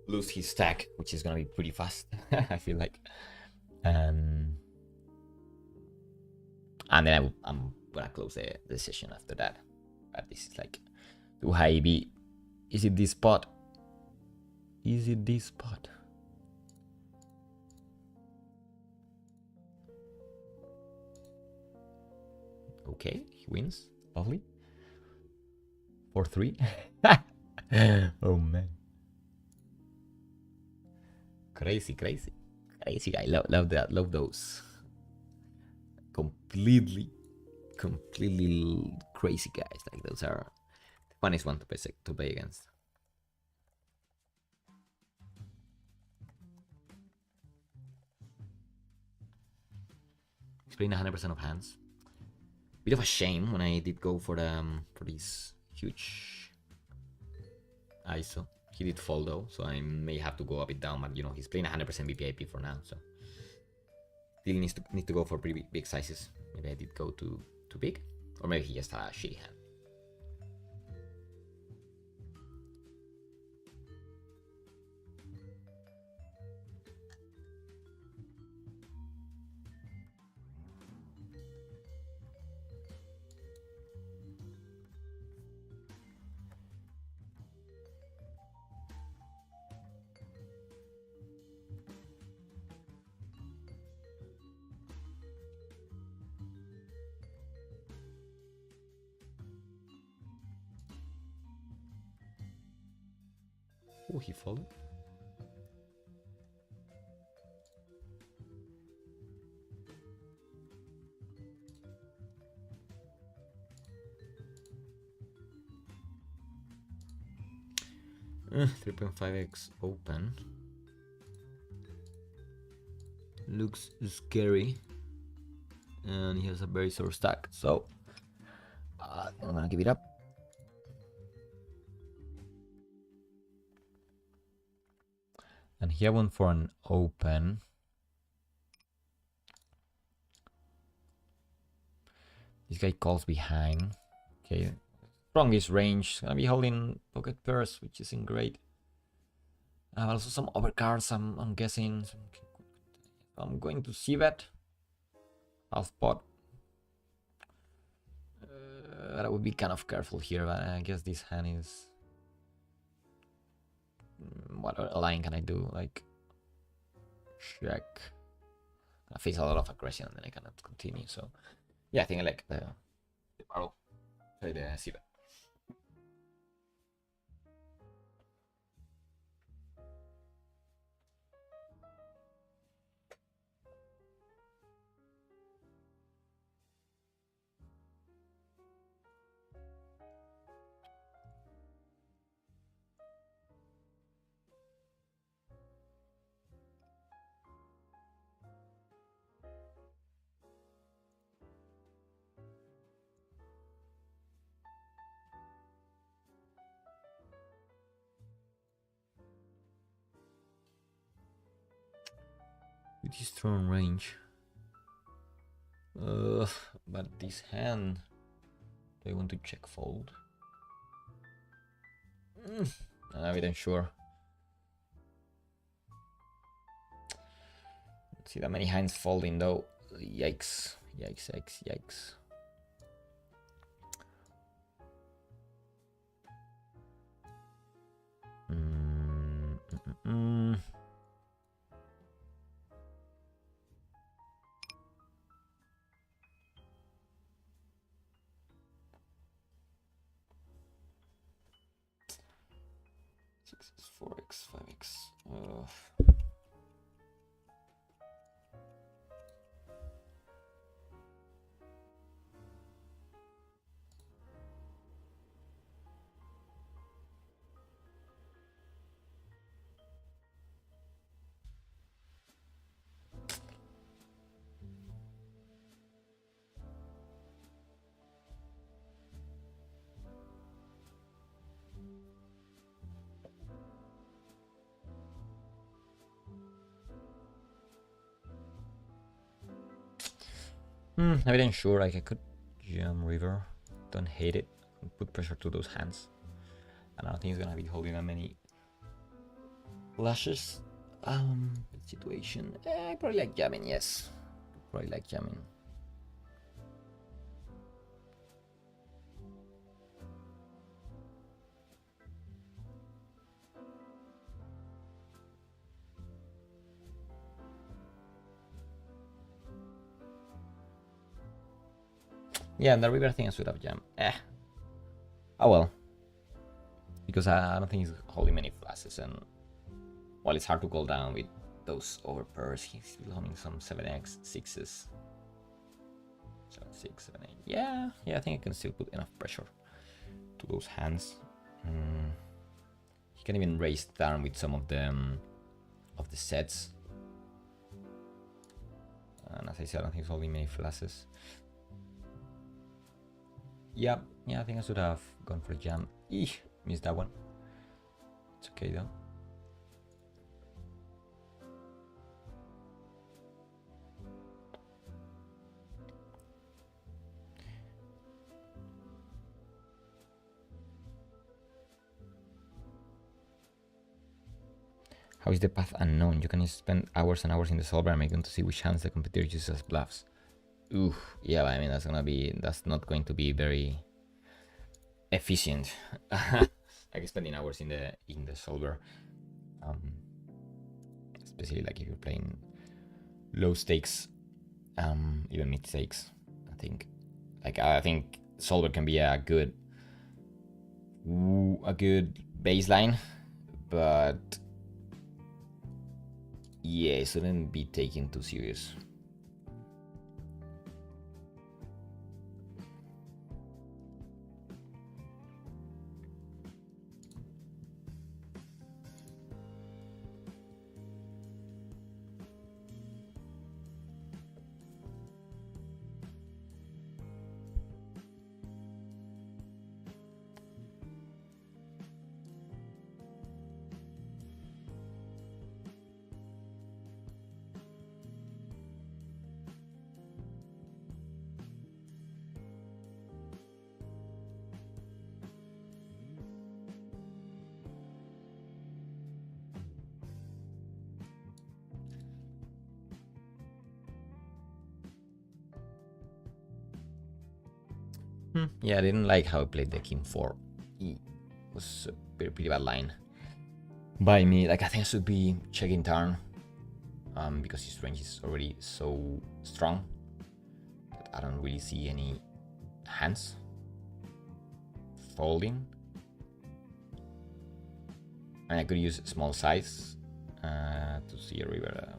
lose his stack, which is gonna be pretty fast. I feel like, and then I'm gonna close the session after that. But this is like too high EV. Is it this spot? Is it this spot? Okay, he wins. Lovely. 4-3. Oh man. Crazy guy. Love that. Love those. Completely crazy guys. Like, those are the funniest one to play against. He's playing 100% of hands. Bit of a shame when I did go for this huge ISO. He did fall though, so I may have to go a bit down, but he's playing 100% BPIP for now, so still need to go for pretty big sizes. Maybe I did go too big, or maybe he just had a shitty hand. Oh, he folded. Uh, 3.5x open. Looks scary. And he has a very sore stack. So I'm gonna give it up. And here went for an open. This guy calls behind. Okay, strongest range. Gonna be holding pocket pairs, which isn't great. Also some overcards. I'm guessing. I'm going to see that. Half pot. I would be kind of careful here, but I guess this hand is. What line can I do? Like check. I face a lot of aggression, and then I cannot continue. So yeah, I think I like the barrel. Sorry, the c-bet. With his strong range. But this hand, do I want to check fold? I'm not even sure. Don't see that many hands folding though. Yikes! Yikes! Yikes! Yikes! Six, 4x, 5x. I wasn't sure. Like I could jam river. Don't hate it. Put pressure to those hands. I don't think he's gonna be holding that many lashes. Situation. I probably like jamming. Yes, probably like jamming. Yeah, and the river thing I should have jammed. Oh well. Because I don't think he's holding many flashes, and while it's hard to call down with those over pairs, he's still holding some 7x, 6s. 7, 6, 7, 8. Yeah, I think I can still put enough pressure to those hands. He can even raise down with some of the sets. And as I said, I don't think he's holding many flashes. Yeah, I think I should have gone for a jam. Eesh, missed that one. It's okay though. How is the path unknown? You can spend hours and hours in the solver and make them to see which hands the competitor uses as bluffs. Ooh, yeah, I mean that's not going to be very efficient. Like spending hours in the solver, especially like if you're playing low stakes, even mid stakes. I think solver can be a good baseline, but yeah, it shouldn't be taken too serious. Yeah, I didn't like how I played the king 4. It was a pretty bad line by me. Like, I think I should be checking turn, because his range is already so strong that I don't really see any hands folding. And I could use small size to see a river.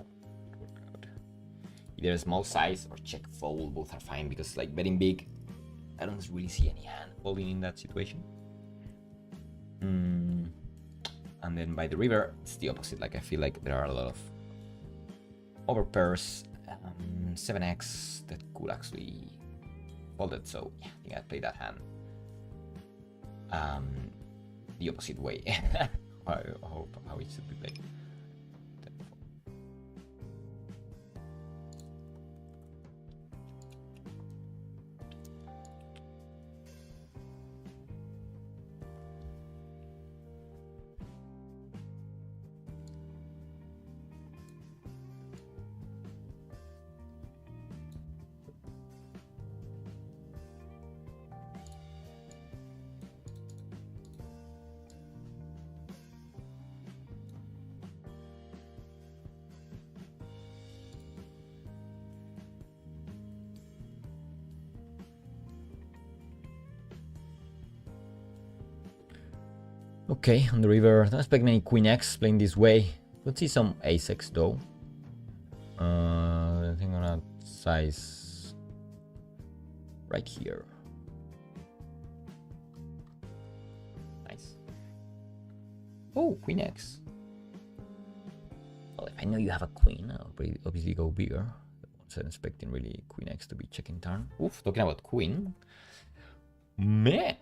Either small size or check fold, both are fine, because like betting big, I don't really see any hand folding in that situation. And then by the river, it's the opposite. Like, I feel like there are a lot of over pairs, 7x that could actually fold it. So yeah, I think I'd play that hand the opposite way. I hope how it should be played. Okay, on the river, don't expect many queen x playing this way. Could see some ace x though. I think I'm gonna size right here. Nice. Oh, queen x. Well, if I know you have a queen, I'll obviously go bigger. I wasn't expecting really queen x to be checking turn. Oof, talking about queen. Man.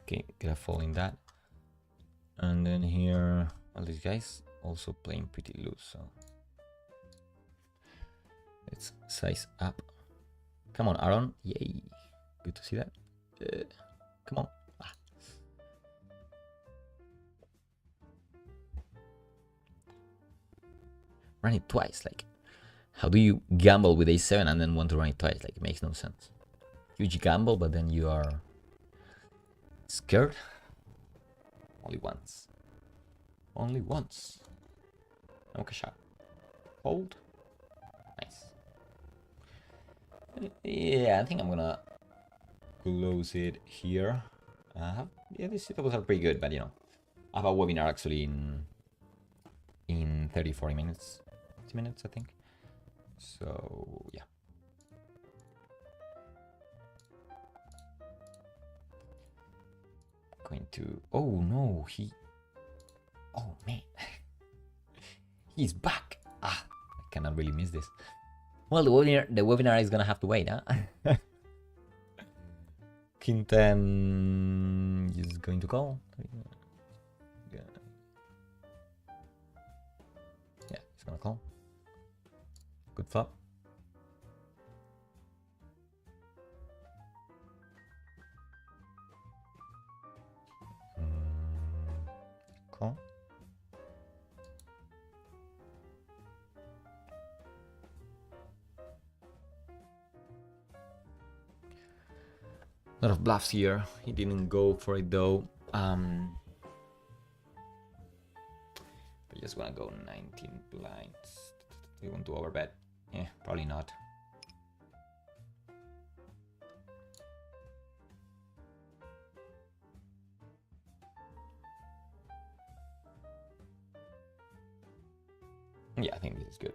Okay, get a fall in that. And then here, all these guys also playing pretty loose, so let's size up. Come on, Aaron. Yay. Good to see that. Come on. Ah. Run it twice. Like, how do you gamble with a7 and then want to run it twice? Like, it makes no sense. Huge gamble, but then you are scared. Only once. Only once. Okay, shot. Hold. Nice. Yeah, I think I'm gonna close it here. Yeah, these setups are pretty good, but you know, I have a webinar actually in 30-40 minutes. 50 minutes, I think. So yeah. Going to. Oh no, he. Oh man, he's back. Ah, I cannot really miss this. Well, the webinar is gonna have to wait, huh? King 10 is going to call. Yeah, it's gonna call. Good flop. Call. A lot of bluffs here. He didn't go for it though. I just wanna go 19 blinds. We want to overbet? Yeah, probably not. Yeah, I think this is good.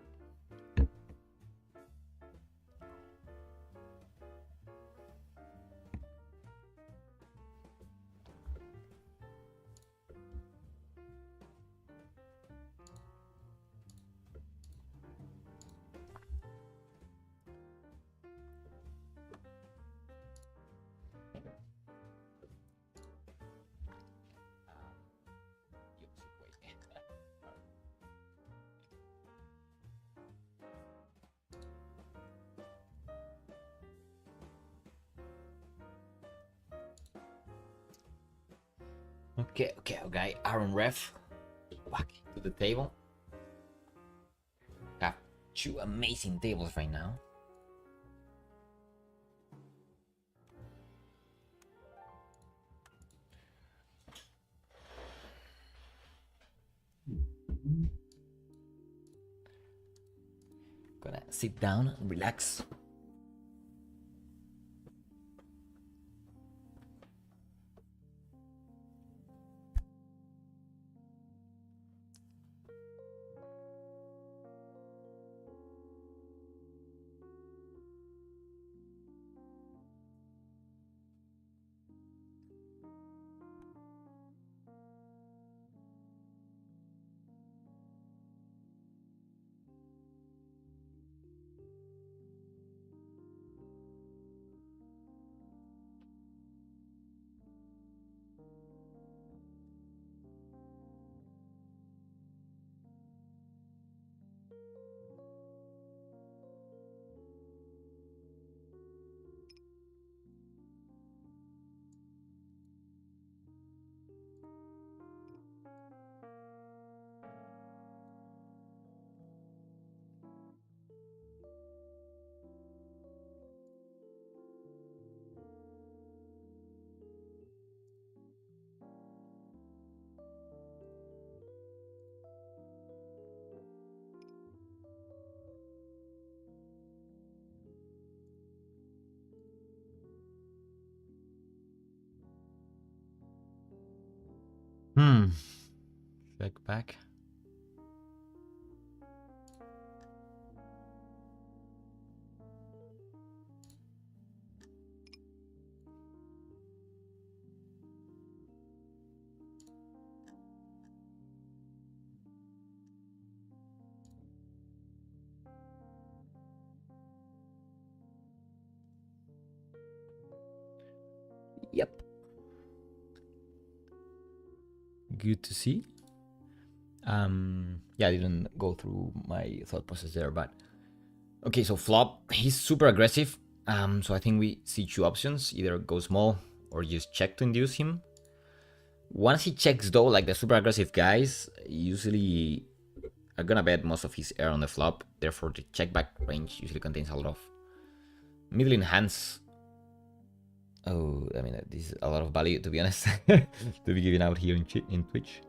Okay. Aaron Ref back to the table. Have two amazing tables right now. Gonna sit down and relax. Check back. Yep. Good to see. Yeah, I didn't go through my thought process there, but okay, so flop, he's super aggressive. So I think we see two options: either go small or just check to induce him. Once he checks though, like the super aggressive guys usually are gonna bet most of his air on the flop. Therefore, the check back range usually contains a lot of middling hands. Oh, I mean, this is a lot of value, to be honest, to be given out here in Twitch.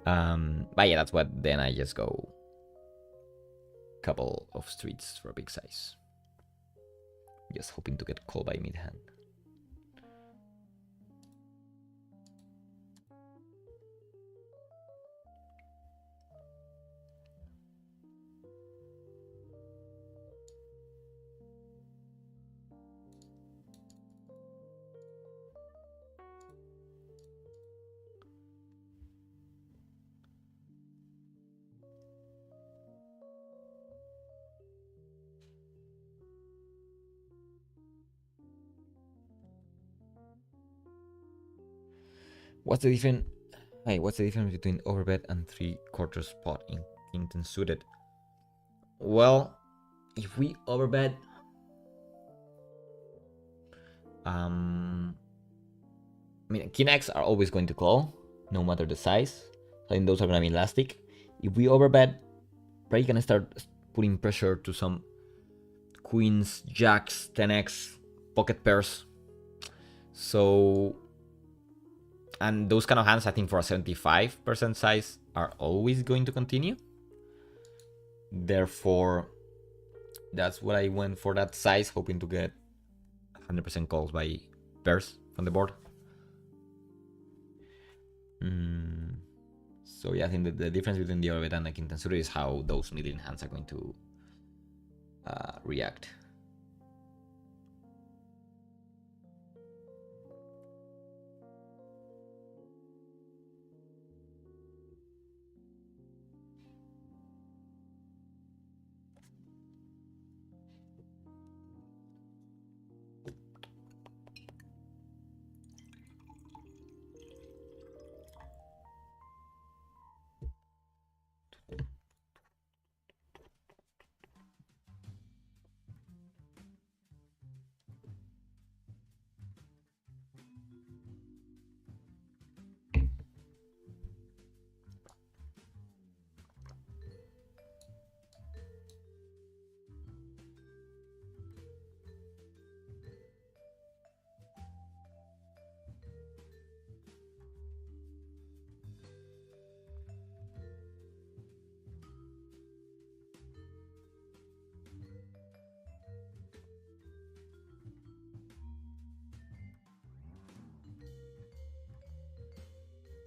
But yeah, that's what then I just go couple of streets for a big size. Just hoping to get called by mid hand. What's the difference? Hey, what's the difference between overbet and 3/4 spot in Kington suited? Well, if we overbet, I mean, king X are always going to call, no matter the size. I think those are gonna be elastic. If we overbet, probably gonna start putting pressure to some queens, jacks, 10x, pocket pairs. So, and those kind of hands, I think for a 75% size, are always going to continue. Therefore, that's what I went for that size, hoping to get 100% calls by pairs from the board. So yeah, I think that the difference between the orbit and the Quintensura is how those middling hands are going to react.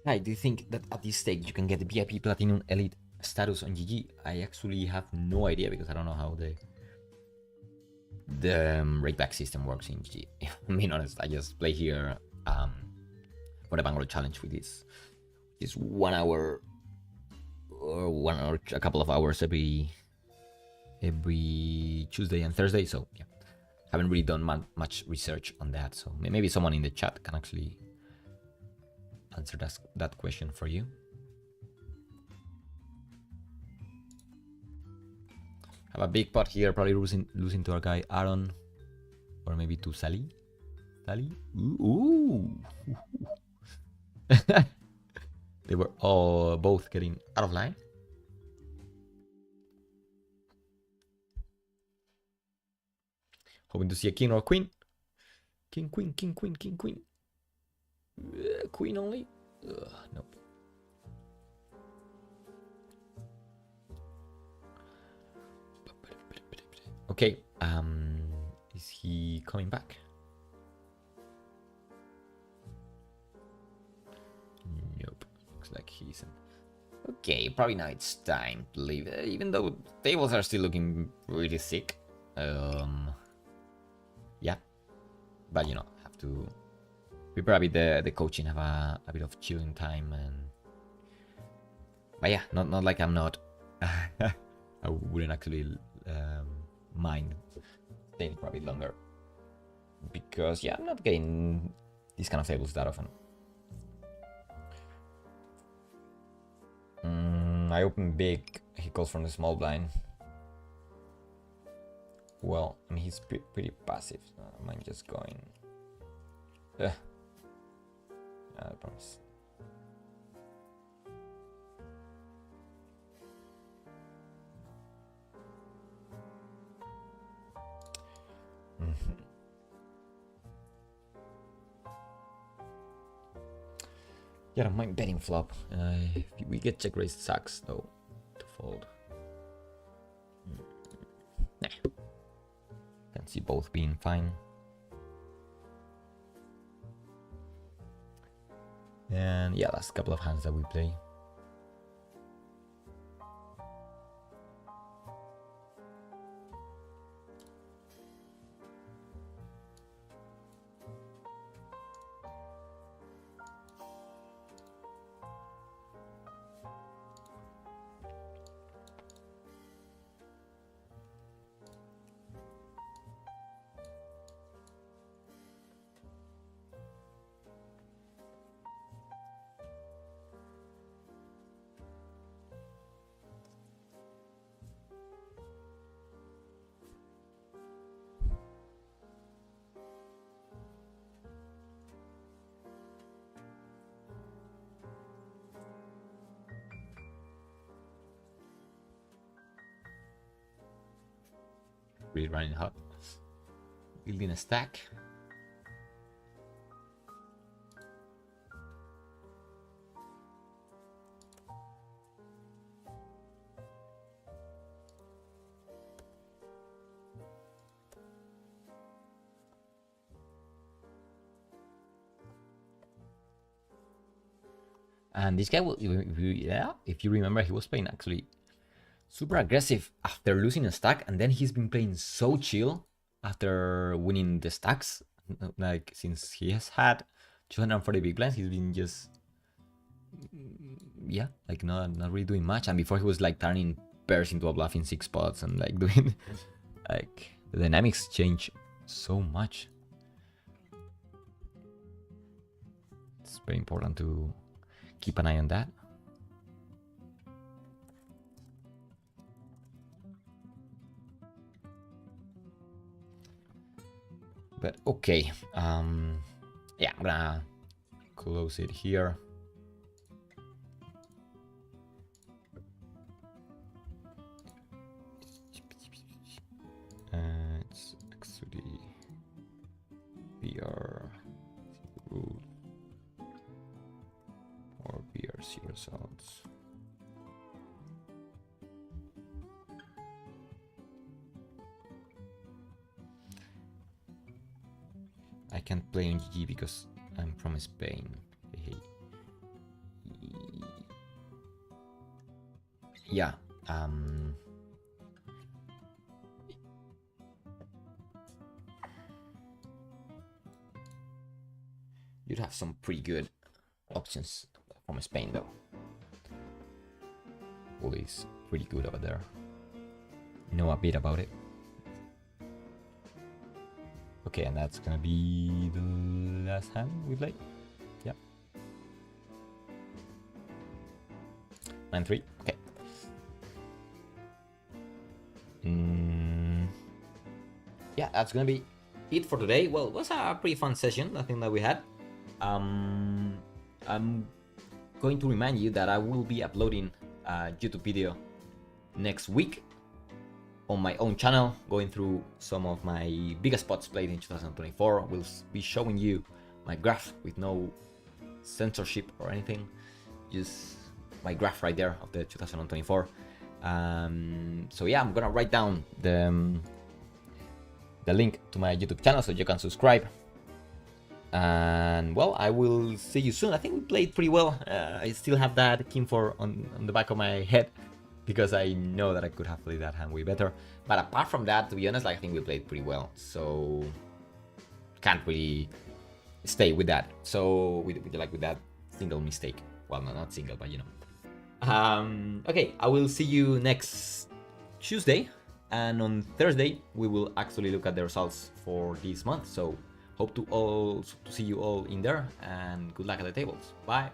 Hi, do you think that at this stage you can get the VIP Platinum Elite status on GG? I actually have no idea because I don't know how the rakeback system works in GG. If I'm being honest, I just play here for the Bangalore Challenge with this 1 hour or a couple of hours every Tuesday and Thursday. So yeah, haven't really done much research on that. So maybe someone in the chat can actually answer that question for you. Have a big pot here, probably losing to our guy Aaron, or maybe to Sally. Ooh. They were all both getting out of line. Hoping to see a king or a queen. King, queen, king, queen, king, queen. Queen only? Nope. Okay, is he coming back? Nope, looks like he isn't. Okay, probably now it's time to leave, even though tables are still looking pretty thick. Yeah, but you know, have to prepare a bit the coaching, have a bit of chilling time, and but yeah, not like I'm not. I wouldn't actually mind staying for a bit longer because yeah, I'm not getting these kind of tables that often. I open big, he calls from the small blind. Well, I mean, he's pretty passive. So I'm just going. I promise. Yeah, I don't mind betting flop. If we get check raised, sucks though to fold. Nah. Can see both being fine. And yeah, last couple of hands that we play. Really running hot. Building a stack. And this guy, if you remember, he was playing actually super aggressive after losing a stack, and then he's been playing so chill after winning the stacks. Like, since he has had 240 big blinds, he's been just, yeah, like not really doing much. And before, he was like turning pairs into a bluff in 6 spots and like doing, like, the dynamics change so much. It's very important to keep an eye on that. But okay, yeah, I'm gonna close it here. It's actually BR rule or BRC results. I can't play on GG because I'm from Spain. Hey. Yeah. You'd have some pretty good options from Spain, though. Bully's pretty good over there. Know a bit about it. Okay, and that's gonna be the last hand we play. Yep. 9-3. Okay. Yeah, that's gonna be it for today. Well, it was a pretty fun session, I think, that we had. I'm going to remind you that I will be uploading a YouTube video next week on my own channel, going through some of my biggest spots played in 2024. We'll be showing you my graph with no censorship or anything, just my graph right there of the 2024. So yeah, I'm gonna write down the link to my YouTube channel so you can subscribe. And well, I will see you soon. I think we played pretty well. I still have that King 4 on the back of my head, because I know that I could have played that hand way better. But apart from that, to be honest, I think we played pretty well. So can't really stay with that. So with that single mistake. Well, no, not single, but you know. Okay, I will see you next Tuesday. And on Thursday, we will actually look at the results for this month. So hope to see you all in there, and good luck at the tables. Bye.